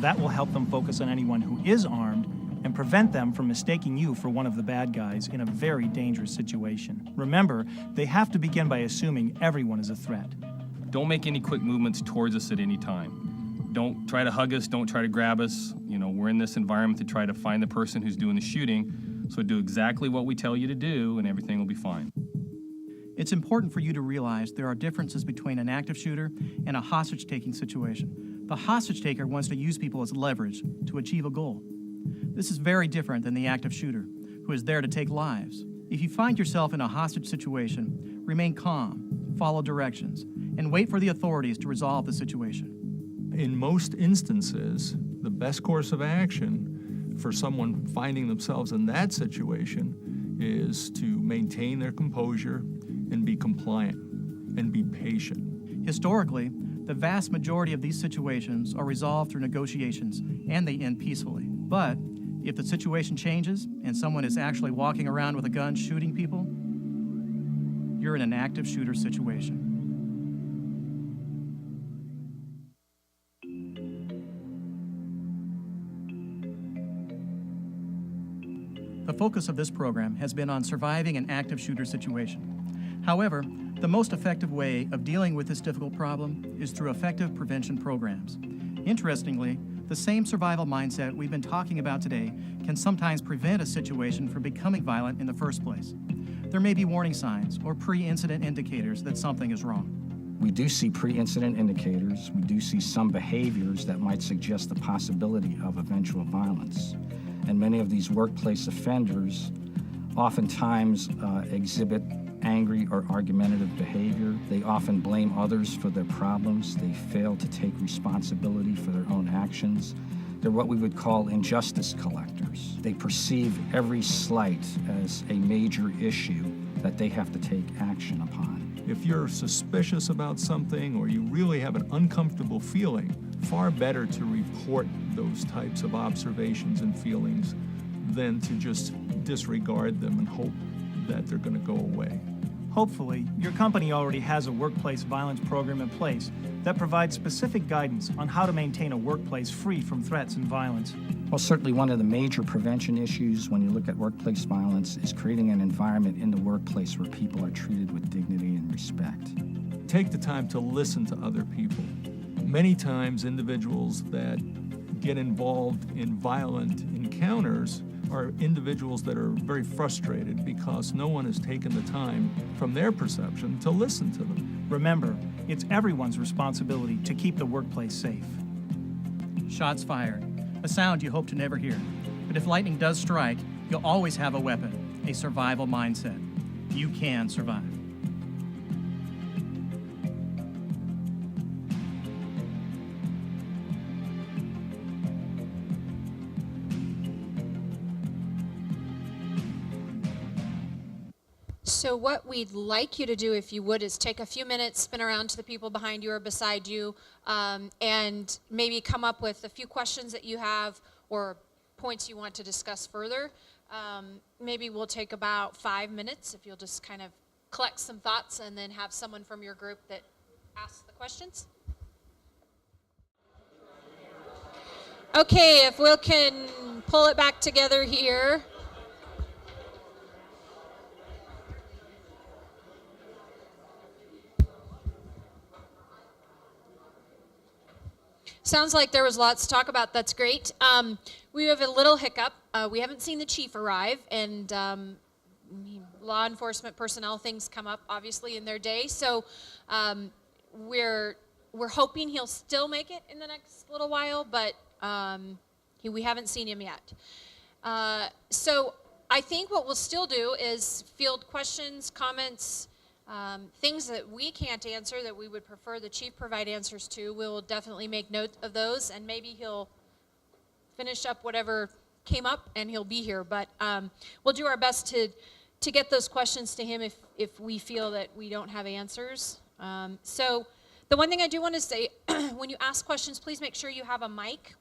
That will help them focus on anyone who is armed and prevent them from mistaking you for one of the bad guys in a very dangerous situation. Remember, they have to begin by assuming everyone is a threat. Don't make any quick movements towards us at any time. Don't try to hug us, don't try to grab us. You know, we're in this environment to try to find the person who's doing the shooting, so do exactly what we tell you to do and everything will be fine. It's important for you to realize there are differences between an active shooter and a hostage-taking situation. The hostage-taker wants to use people as leverage to achieve a goal. This is very different than the active shooter, who is there to take lives. If you find yourself in a hostage situation, remain calm, follow directions, and wait for the authorities to resolve the situation. In most instances, the best course of action for someone finding themselves in that situation is to maintain their composure and be compliant and be patient. Historically, the vast majority of these situations are resolved through negotiations, and they end peacefully. But if the situation changes and someone is actually walking around with a gun shooting people, you're in an active shooter situation. The focus of this program has been on surviving an active shooter situation. However, the most effective way of dealing with this difficult problem is through effective prevention programs. Interestingly, the same survival mindset we've been talking about today can sometimes prevent a situation from becoming violent in the first place. There may be warning signs or pre-incident indicators that something is wrong. We do see pre-incident indicators. We do see some behaviors that might suggest the possibility of eventual violence. And many of these workplace offenders oftentimes exhibit angry or argumentative behavior. They often blame others for their problems. They fail to take responsibility for their own actions. They're what we would call injustice collectors. They perceive every slight as a major issue that they have to take action upon. If you're suspicious about something or you really have an uncomfortable feeling, far better to report those types of observations and feelings than to just disregard them and hope that they're going to go away. Hopefully, your company already has a workplace violence program in place that provides specific guidance on how to maintain a workplace free from threats and violence. Well, certainly one of the major prevention issues when you look at workplace violence is creating an environment in the workplace where people are treated with dignity and respect. Take the time to listen to other people. Many times, individuals that get involved in violent encounters are individuals that are very frustrated because no one has taken the time, from their perception, to listen to them. Remember, it's everyone's responsibility to keep the workplace safe. Shots fired, a sound you hope to never hear. But if lightning does strike, you'll always have a weapon, a survival mindset. You can survive. So what we'd like you to do, if you would, is take a few minutes, spin around to the people behind you or beside you, and maybe come up with a few questions that you have or points you want to discuss further. Maybe we'll take about 5 minutes if you'll just kind of collect some thoughts and then have someone from your group that asks the questions. Okay, if we can pull it back together here. Sounds like there was lots to talk about. That's great. We have a little hiccup. We haven't seen the chief arrive, and law enforcement personnel things come up obviously in their day. So we're hoping he'll still make it in the next little while, but we haven't seen him yet. So I think what we'll still do is field questions, comments, things that we can't answer that we would prefer the chief provide answers to. We'll definitely make note of those, and maybe he'll finish up whatever came up and he'll be here. But we'll do our best to get those questions to him if we feel that we don't have answers. So the one thing I do want to say, when you ask questions, please make sure you have a mic.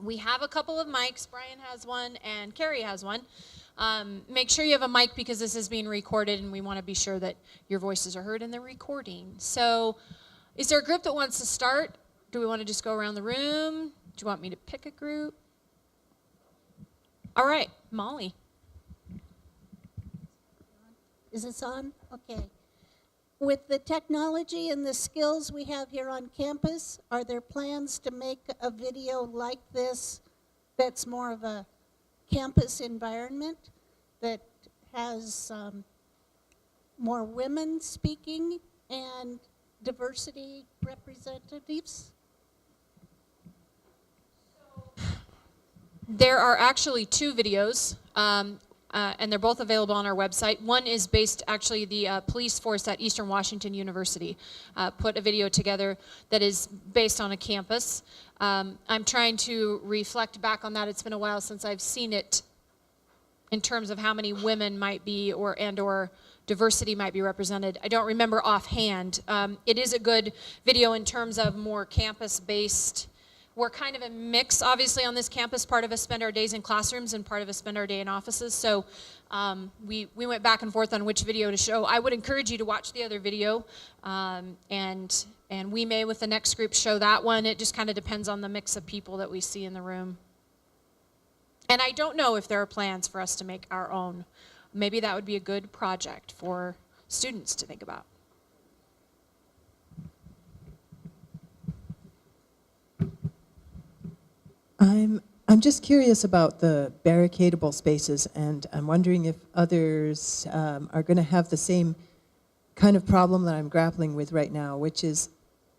We have a couple of mics. Brian has one and Carrie has one. Make sure you have a mic because this is being recorded and we want to be sure that your voices are heard in the recording. So is there a group that wants to start? Do we want to just go around the room? Do you want me to pick a group? All right, Molly. Is this on? Okay. With the technology and the skills we have here on campus, are there plans to make a video like this that's more of a campus environment that has more women speaking and diversity representatives? There are actually 2 videos, and they're both available on our website. One is based, actually, the police force at Eastern Washington University put a video together that is based on a campus. I'm trying to reflect back on that. It's been a while since I've seen it in terms of how many women might be or diversity might be represented. I don't remember offhand. It is a good video in terms of more campus-based. We're kind of a mix, obviously, on this campus. Part of us spend our days in classrooms and part of us spend our day in offices. So we went back and forth on which video to show. I would encourage you to watch the other video, and we may, with the next group, show that one. It just kind of depends on the mix of people that we see in the room. And I don't know if there are plans for us to make our own. Maybe that would be a good project for students to think about. I'm just curious about the barricadable spaces, and I'm wondering if others are going to have the same kind of problem that I'm grappling with right now, which is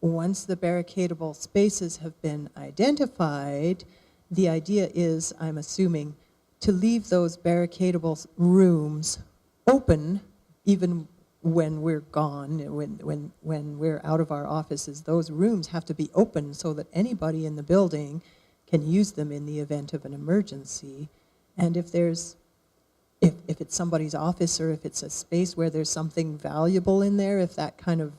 once the barricadable spaces have been identified, the idea is, I'm assuming, to leave those barricadable rooms open even when we're gone, when we're out of our offices. Those rooms have to be open so that anybody in the building can use them in the event of an emergency. And if it's somebody's office or if it's a space where there's something valuable in there, if that kind of,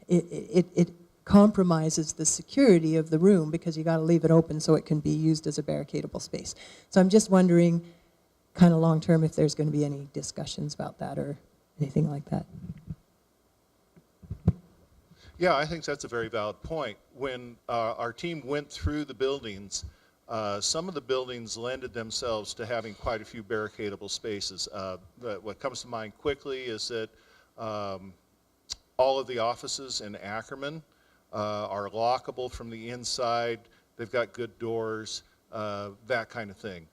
it compromises the security of the room because you got to leave it open so it can be used as a barricadable space. So I'm just wondering, kind of long term, if there's going to be any discussions about that or anything like that. Yeah, I think that's a very valid point. When our team went through the buildings, some of the buildings lended themselves to having quite a few barricadable spaces. What comes to mind quickly is that all of the offices in Ackerman are lockable from the inside. They've got good doors, that kind of thing.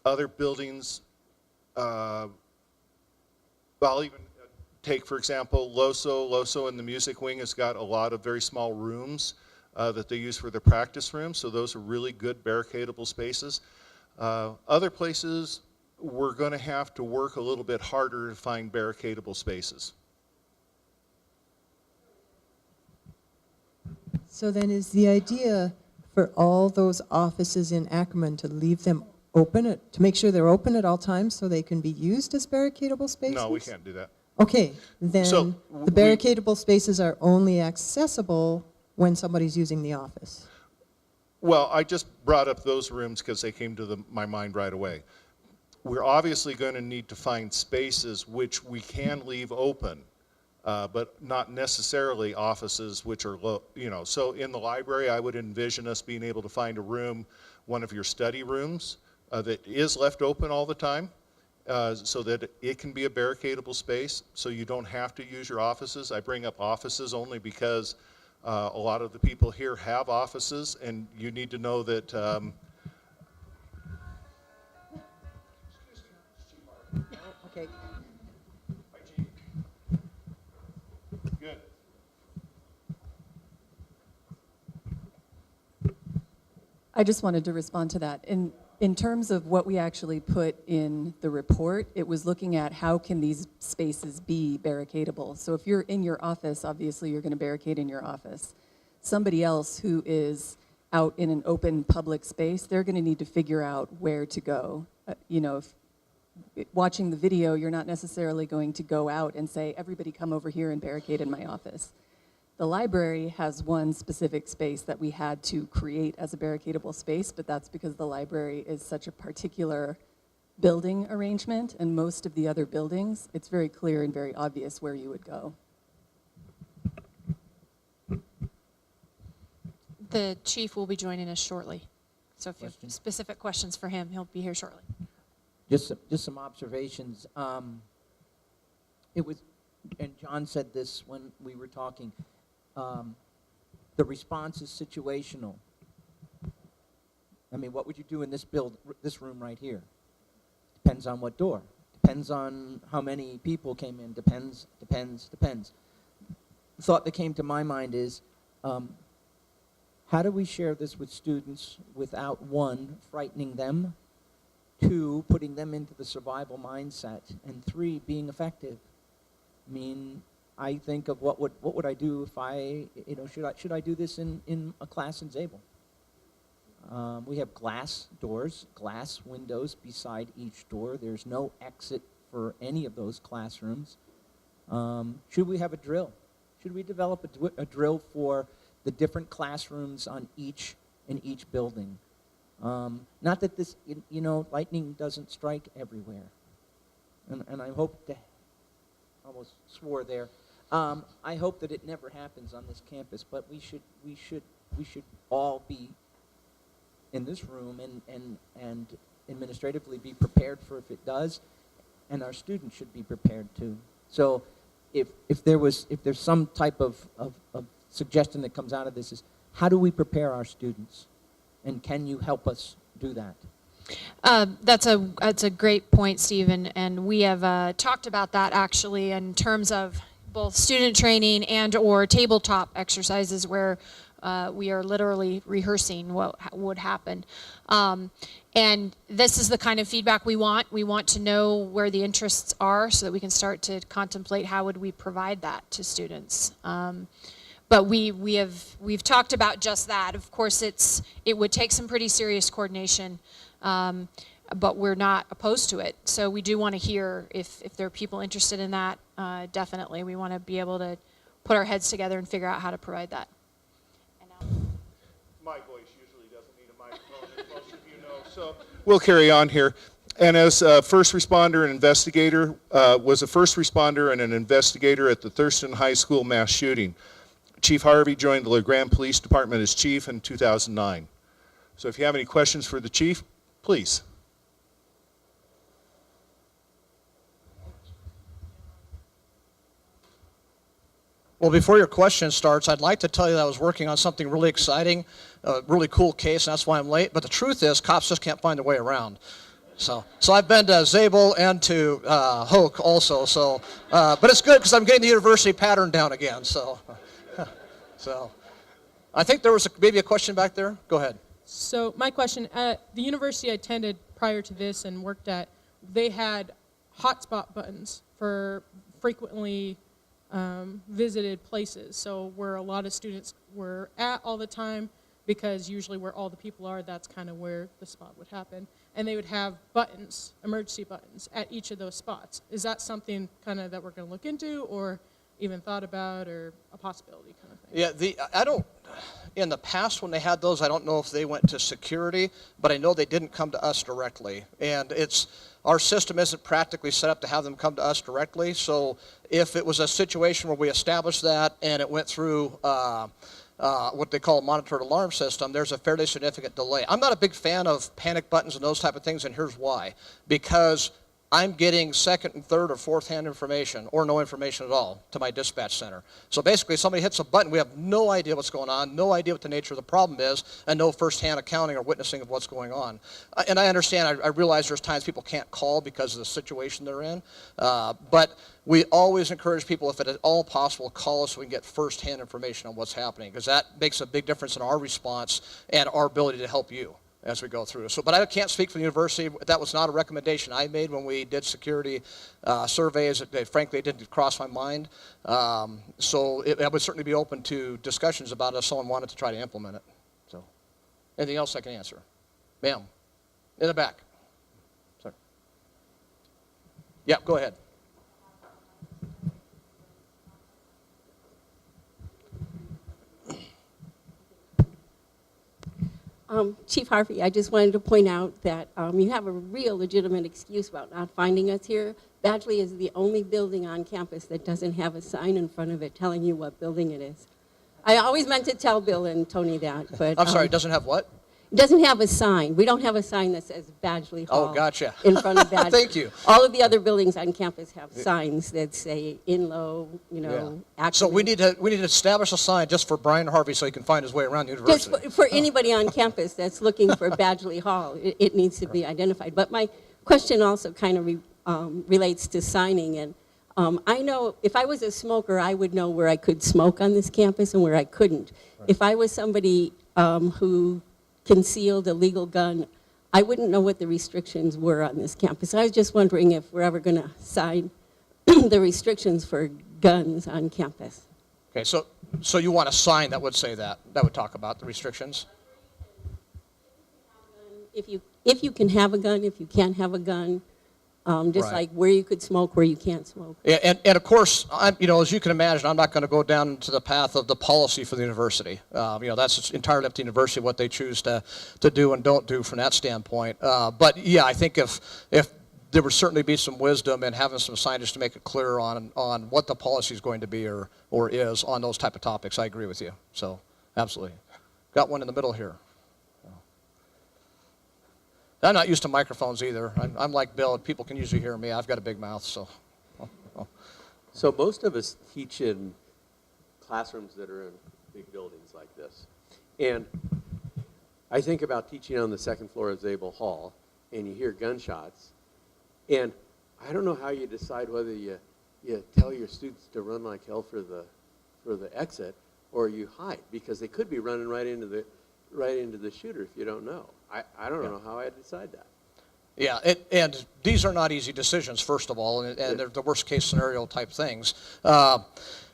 Other buildings, I'll even take, for example, LOSO in the music wing has got a lot of very small rooms that they use for their practice rooms, so those are really good barricadable spaces. Other places, we're going to have to work a little bit harder to find barricadable spaces. So then is the idea for all those offices in Ackerman to leave them open it, to make sure they're open at all times so they can be used as barricadable spaces? No, we can't do that. Okay, then So, the barricadable spaces are only accessible when somebody's using the office. Well, I just brought up those rooms because they came to my mind right away. We're obviously going to need to find spaces which we can leave open, but not necessarily offices which are low, you know. So in the library, I would envision us being able to find a room, one of your study rooms, that is left open all the time, so that it can be a barricadable space, so you don't have to use your offices. I bring up offices only because a lot of the people here have offices, and you need to know that Okay. Good. I just wanted to respond to that. In terms of what we actually put in the report, it was looking at how can these spaces be barricadable. So if you're in your office, obviously you're going to barricade in your office. Somebody else who is out in an open public space, they're going to need to figure out where to go. You know, if watching the video, you're not necessarily going to go out and say, everybody come over here and barricade in my office. The library has one specific space that we had to create as a barricadable space, but that's because the library is such a particular building arrangement, and most of the other buildings, it's very clear and very obvious where you would go. The chief will be joining us shortly. So if you have specific questions for him, he'll be here shortly. Just some observations. It was, and John said this when we were talking, the response is situational. I mean, what would you do in this room right here? Depends on what door. Depends on how many people came in. Depends. The thought that came to my mind is, how do we share this with students without, one, frightening them, two, putting them into the survival mindset, and three, being effective? I mean, I think of what would I do if I, you know, should I do this in a class in Zabel? We have glass doors, glass windows beside each door. There's no exit for any of those classrooms. Should we have a drill? Should we develop a drill for the different classrooms in each building? Not that this, you know, lightning doesn't strike everywhere. And I hope to, almost swore there, I hope that it never happens on this campus, but we should all be in this room and administratively be prepared for if it does, and our students should be prepared too. So if there's some type of suggestion that comes out of this, is how do we prepare our students, and can you help us do that? That's a great point, Stephen, and we have talked about that actually in terms of both student training and or tabletop exercises where we are literally rehearsing what would happen. And this is the kind of feedback we want. We want to know where the interests are so that we can start to contemplate how would we provide that to students. But we've talked about just that. Of course, it would take some pretty serious coordination, but we're not opposed to it. So we do want to hear if there are people interested in that. Definitely, we want to be able to put our heads together and figure out how to provide that. My voice usually doesn't need a microphone, as most of you know. So we'll carry on here. And as a first responder and investigator, was a first responder and an investigator at the Thurston High School mass shooting. Chief Harvey joined the LeGrand Police Department as chief in 2009. So if you have any questions for the chief, please. Well, before your question starts, I'd like to tell you that I was working on something really exciting, a really cool case, and that's why I'm late. But the truth is, cops just can't find their way around. So I've been to Zabel and to Hoke also. So, but it's good because I'm getting the university pattern down again. So I think there was maybe a question back there. Go ahead. So my question, at the university I attended prior to this and worked at, they had hotspot buttons for frequently visited places. So where a lot of students were at all the time, because usually where all the people are, that's kind of where the spot would happen. and they would have buttons, emergency buttons, at each of those spots. Is that something kind of that we're going to look into, or even thought about, or a possibility kind of thing? Yeah, I don't, in the past when they had those, I don't know if they went to security, but I know they didn't come to us directly. And our system isn't practically set up to have them come to us directly, so if it was a situation where we established that and it went through what they call a monitored alarm system, there's a fairly significant delay. I'm not a big fan of panic buttons and those type of things, and here's why. Because I'm getting second and third or fourth hand information, or no information at all, to my dispatch center. So basically, somebody hits a button, we have no idea what's going on, no idea what the nature of the problem is, and no first-hand accounting or witnessing of what's going on. And I understand, I realize there's times people can't call because of the situation they're in, but we always encourage people, if it at all possible, call us so we can get first-hand information on what's happening, because that makes a big difference in our response and our ability to help you as we go through. So, but I can't speak for the university. That was not a recommendation I made when we did security surveys. Frankly, it didn't cross my mind. So I would certainly be open to discussions about it if someone wanted to try to implement it. So, anything else I can answer? Ma'am, in the back. Sorry. Yeah, go ahead. Chief Harvey, I just wanted to point out that you have a real legitimate excuse about not finding us here. Badgley is the only building on campus that doesn't have a sign in front of it telling you what building it is. I always meant to tell Bill and Tony that, but... I'm sorry, it doesn't have what? It doesn't have a sign. We don't have a sign that says Badgley Hall. Oh, gotcha. In front of Badgley. Thank you. All of the other buildings on campus have signs that say Inlow, So we need to establish a sign just for Brian Harvey so he can find his way around the university. Just for anybody on campus that's looking for Badgley Hall, it needs to be identified. But my question also kind of relates to signing. And I know if I was a smoker, I would know where I could smoke on this campus and where I couldn't. Right. If I was somebody who concealed a legal gun, I wouldn't know what the restrictions were on this campus. I was just wondering if we're ever going to sign the restrictions for guns on campus. Okay, so you want a sign that would say that would talk about the restrictions? If you can have a gun, if you can't have a gun, just Right. like where you could smoke, where you can't smoke. Yeah, and of course, as you can imagine, I'm not going to go down to the path of the policy for the university. That's entirely up to the university what they choose to do and don't do from that standpoint. But yeah, I think if there would certainly be some wisdom in having some signage to make it clear on what the policy is going to be or is on those type of topics. I agree with you. So absolutely. Got one in the middle here. I'm not used to microphones either. I'm like Bill. People can usually hear me. I've got a big mouth, so. So most of us teach in classrooms that are in big buildings like this. And I think about teaching on the second floor of Zabel Hall, and you hear gunshots. And I don't know how you decide whether you tell your students to run like hell for the exit, or you hide, because they could be running right into the shooter if you don't know. I don't know how I decide that. Yeah, and these are not easy decisions, first of all, and they're the worst case scenario type things.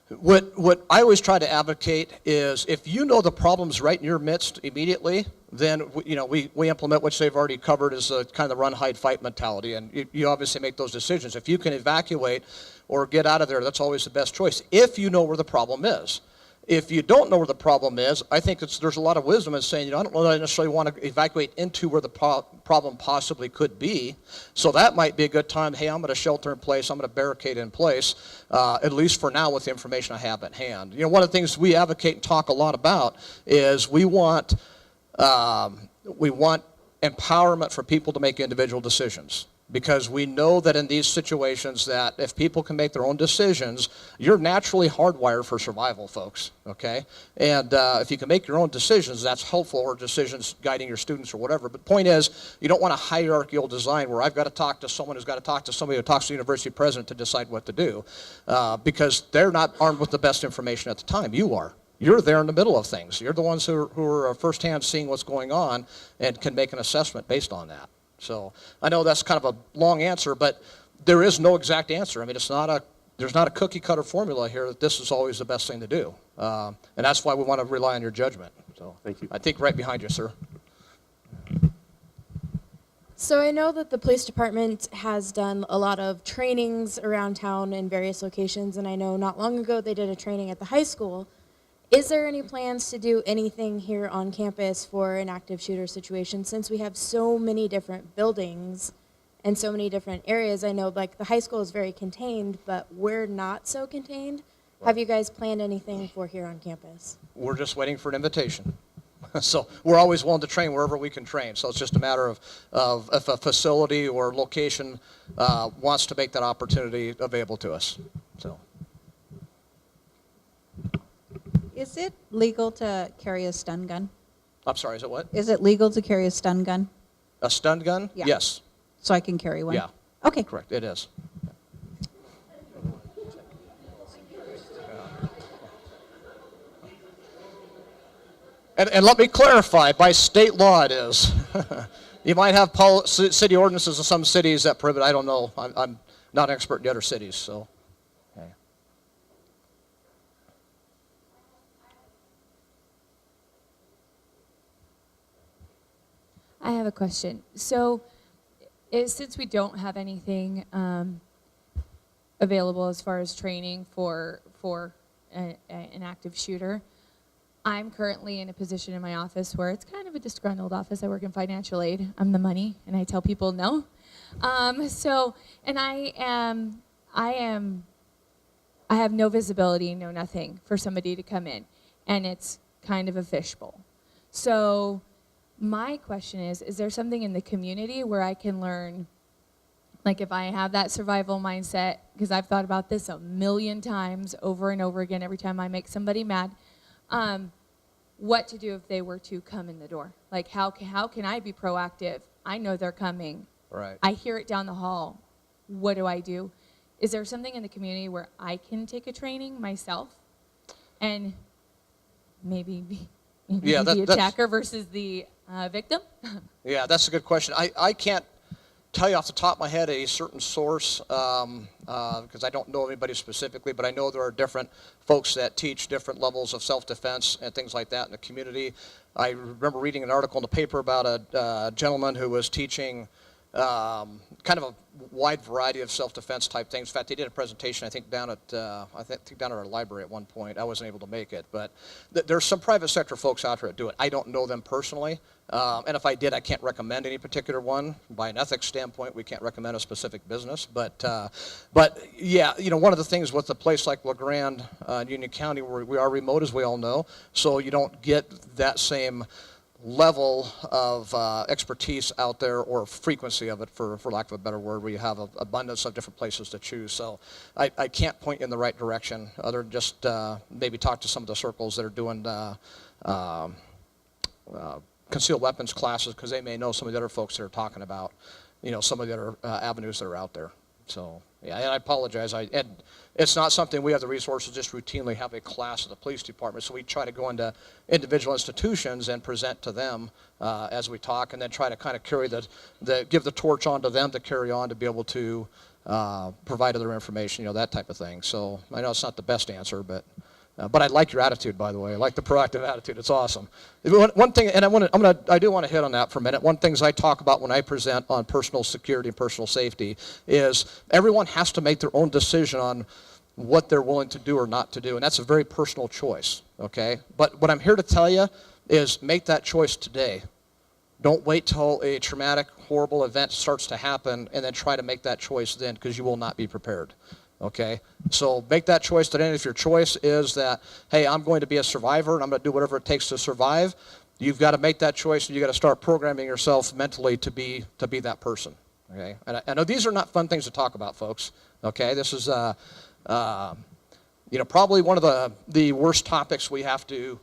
What I always try to advocate is if you know the problem's right in your midst immediately, then we implement what they've already covered as a kind of run, hide, fight mentality, and you obviously make those decisions. If you can evacuate or get out of there, that's always the best choice, if you know where the problem is. If you don't know where the problem is, I think there's a lot of wisdom in saying, I don't necessarily want to evacuate into where the problem possibly could be. So that might be a good time. Hey, I'm going to shelter in place. I'm going to barricade in place, at least for now with the information I have at hand. One of the things we advocate and talk a lot about is we want empowerment for people to make individual decisions. Because we know that in these situations that if people can make their own decisions, you're naturally hardwired for survival, folks, okay? And if you can make your own decisions, that's helpful, or decisions guiding your students or whatever. But the point is, you don't want a hierarchical design where I've got to talk to someone who's got to talk to somebody who talks to the university president to decide what to do. Because they're not armed with the best information at the time. You are. You're there in the middle of things. You're the ones who are firsthand seeing what's going on and can make an assessment based on that. So I know that's kind of a long answer, but there is no exact answer. I mean, there's not a cookie cutter formula here that this is always the best thing to do. And that's why we want to rely on your judgment. So thank you. I think right behind you, sir. So I know that the police department has done a lot of trainings around town in various locations, and I know not long ago they did a training at the high school. Is there any plans to do anything here on campus for an active shooter situation, since we have so many different buildings and so many different areas? I know like the high school is very contained, but we're not so contained. Have you guys planned anything for here on campus? We're just waiting for an invitation. So we're always willing to train wherever we can train. So it's just a matter of if a facility or location wants to make that opportunity available to us. So. Is it legal to carry a stun gun? I'm sorry, is it what? Is it legal to carry a stun gun? A stun gun? Yeah. Yes. So I can carry one? Yeah. Okay. Correct, it is. And let me clarify, by state law it is. You might have city ordinances in some cities that prohibit, I don't know. I'm not an expert in the other cities, so. Okay. I have a question. So, since we don't have anything available as far as training for an active shooter, I'm currently in a position in my office where it's kind of a disgruntled office. I work in financial aid. I'm the money, and I tell people no. And I have no visibility, no nothing for somebody to come in, and it's kind of a fishbowl. So my question is there something in the community where I can learn, like if I have that survival mindset, because I've thought about this a million times over and over again every time I make somebody mad, what to do if they were to come in the door. Like how can I be proactive? I know they're coming. Right. I hear it down the hall. What do I do? Is there something in the community where I can take a training myself and maybe be the attacker versus the victim? Yeah, that's a good question. I can't tell you off the top of my head a certain source because I don't know anybody specifically, but I know there are different folks that teach different levels of self-defense and things like that in the community. I remember reading an article in the paper about a gentleman who was teaching kind of a wide variety of self-defense type things. In fact, they did a presentation, I think down at our library at one point. I wasn't able to make it, but there's some private sector folks out there that do it. I don't know them personally, and if I did, I can't recommend any particular one. By an ethics standpoint, we can't recommend a specific business, but yeah, one of the things with a place like LeGrand, Union County, where we are remote, as we all know, so you don't get that same level of expertise out there, or frequency of it, for lack of a better word, where you have an abundance of different places to choose. So I can't point you in the right direction, other than just maybe talk to some of the circles that are doing concealed weapons classes, because they may know some of the other folks that are talking about, some of the other avenues that are out there. So yeah, and I apologize. And it's not something we have the resources to just routinely have a class at the police department. So we try to go into individual institutions and present to them as we talk, and then try to kind of carry give the torch on to them to carry on to be able to provide other information, that type of thing. So I know it's not the best answer, but I like your attitude, by the way. I like the proactive attitude. It's awesome. One thing, and I do want to hit on that for a minute. One thing I talk about when I present on personal security and personal safety is everyone has to make their own decision on what they're willing to do or not to do, and that's a very personal choice, okay? But what I'm here to tell you is make that choice today. Don't wait till a traumatic, horrible event starts to happen and then try to make that choice then, because you will not be prepared. Okay, so make that choice today. And if your choice is that, hey, I'm going to be a survivor and I'm going to do whatever it takes to survive, you've got to make that choice, and you've got to start programming yourself mentally to be that person. Okay, and I know these are not fun things to talk about, folks. Okay, this is probably one of the worst topics we have to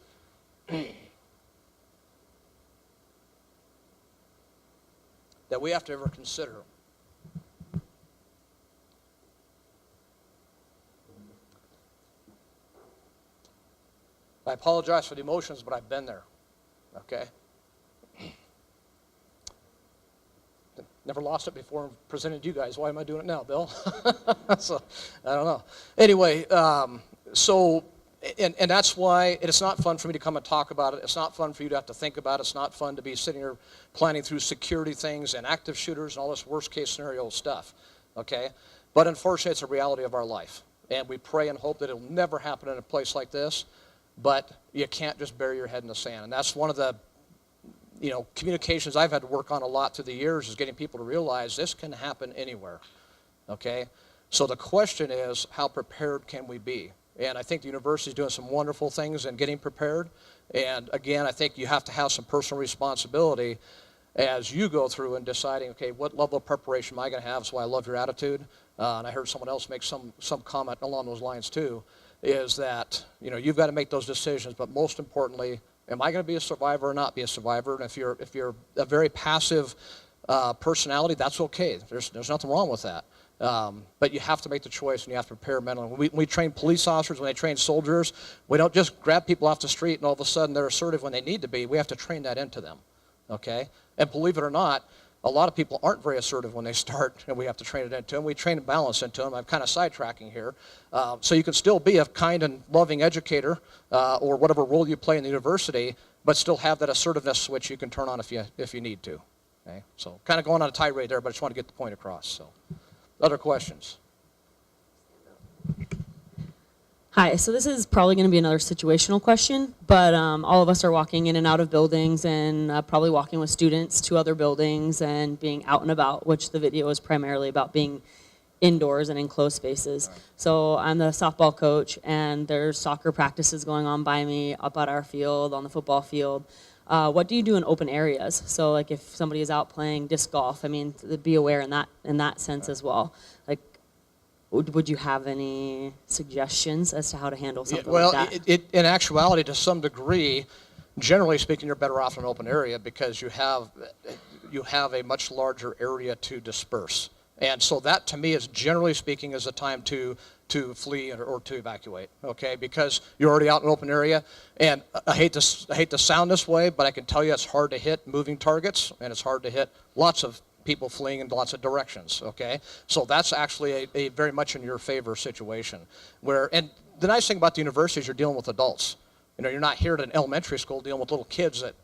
that we have to ever consider. I apologize for the emotions, but I've been there, okay? Never lost it before and presented you guys. Why am I doing it now, Bill? So, I don't know. Anyway, so And that's why it's not fun for me to come and talk about it. It's not fun for you to have to think about it. It's not fun to be sitting here planning through security things and active shooters and all this worst case scenario stuff, okay? But unfortunately, it's a reality of our life. And we pray and hope that it'll never happen in a place like this, but you can't just bury your head in the sand. And that's one of the, communications I've had to work on a lot through the years, is getting people to realize this can happen anywhere, okay? So the question is, how prepared can we be? And I think the university is doing some wonderful things in getting prepared. And again, I think you have to have some personal responsibility as you go through and deciding, okay, what level of preparation am I going to have? So I love your attitude. And I heard someone else make some comment along those lines too, is that, you've got to make those decisions. But most importantly, am I going to be a survivor or not be a survivor? And if you're a very passive personality, that's okay. There's nothing wrong with that. But you have to make the choice, and you have to prepare mentally. When we train police officers, when they train soldiers, we don't just grab people off the street and all of a sudden they're assertive when they need to be. We have to train that into them, okay? And believe it or not, a lot of people aren't very assertive when they start, and we have to train it into them. We train and balance into them. I'm kind of sidetracking here. So you can still be a kind and loving educator or whatever role you play in the university, but still have that assertiveness switch you can turn on if you need to. Okay? So kind of going on a tirade there, but I just want to get the point across. So. Other questions? Hi, so this is probably going to be another situational question, but all of us are walking in and out of buildings and probably walking with students to other buildings and being out and about, which the video is primarily about being indoors and in closed spaces. So I'm the softball coach, and there's soccer practices going on by me up at our field, on the football field. What do you do in open areas? So like if somebody is out playing disc golf, I mean, be aware in that sense as well. Like, would you have any suggestions as to how to handle something like that? In actuality, to some degree, generally speaking, you're better off in an open area because you have a much larger area to disperse. And so that, to me, is generally speaking, is a time to flee or to evacuate, okay? Because you're already out in an open area. And I hate to sound this way, but I can tell you it's hard to hit moving targets, and it's hard to hit lots of people fleeing in lots of directions, okay? So that's actually a very much in your favor situation. And the nice thing about the university is you're dealing with adults. You're not here at an elementary school dealing with little kids that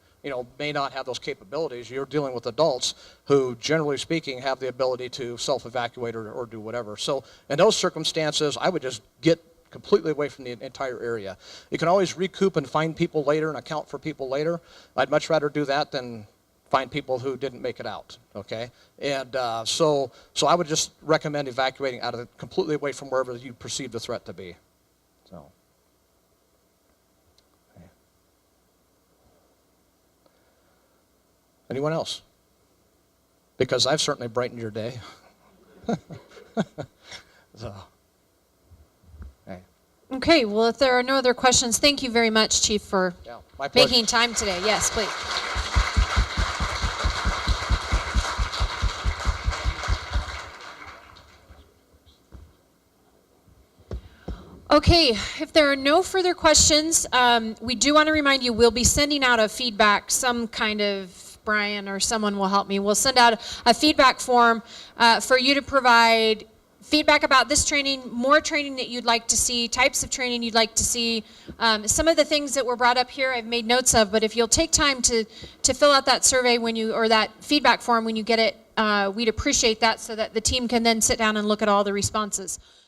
may not have those capabilities. You're dealing with adults who, generally speaking, have the ability to self-evacuate or do whatever. So in those circumstances, I would just get completely away from the entire area. You can always recoup and find people later and account for people later. I'd much rather do that than find people who didn't make it out, okay? And so I would just recommend evacuating completely away from wherever you perceive the threat to be. So. Anyone else? Because I've certainly brightened your day. So, hey. Okay, well, if there are no other questions, thank you very much, Chief, for making time today. Yes, please. Okay, if there are no further questions, we do want to remind you we'll be sending out a feedback, some kind of, Brian or someone will help me. We'll send out a feedback form for you to provide feedback about this training, more training that you'd like to see, types of training you'd like to see. Some of the things that were brought up here I've made notes of, but if you'll take time to fill out that survey or that feedback form when you get it, we'd appreciate that so that the team can then sit down and look at all the responses.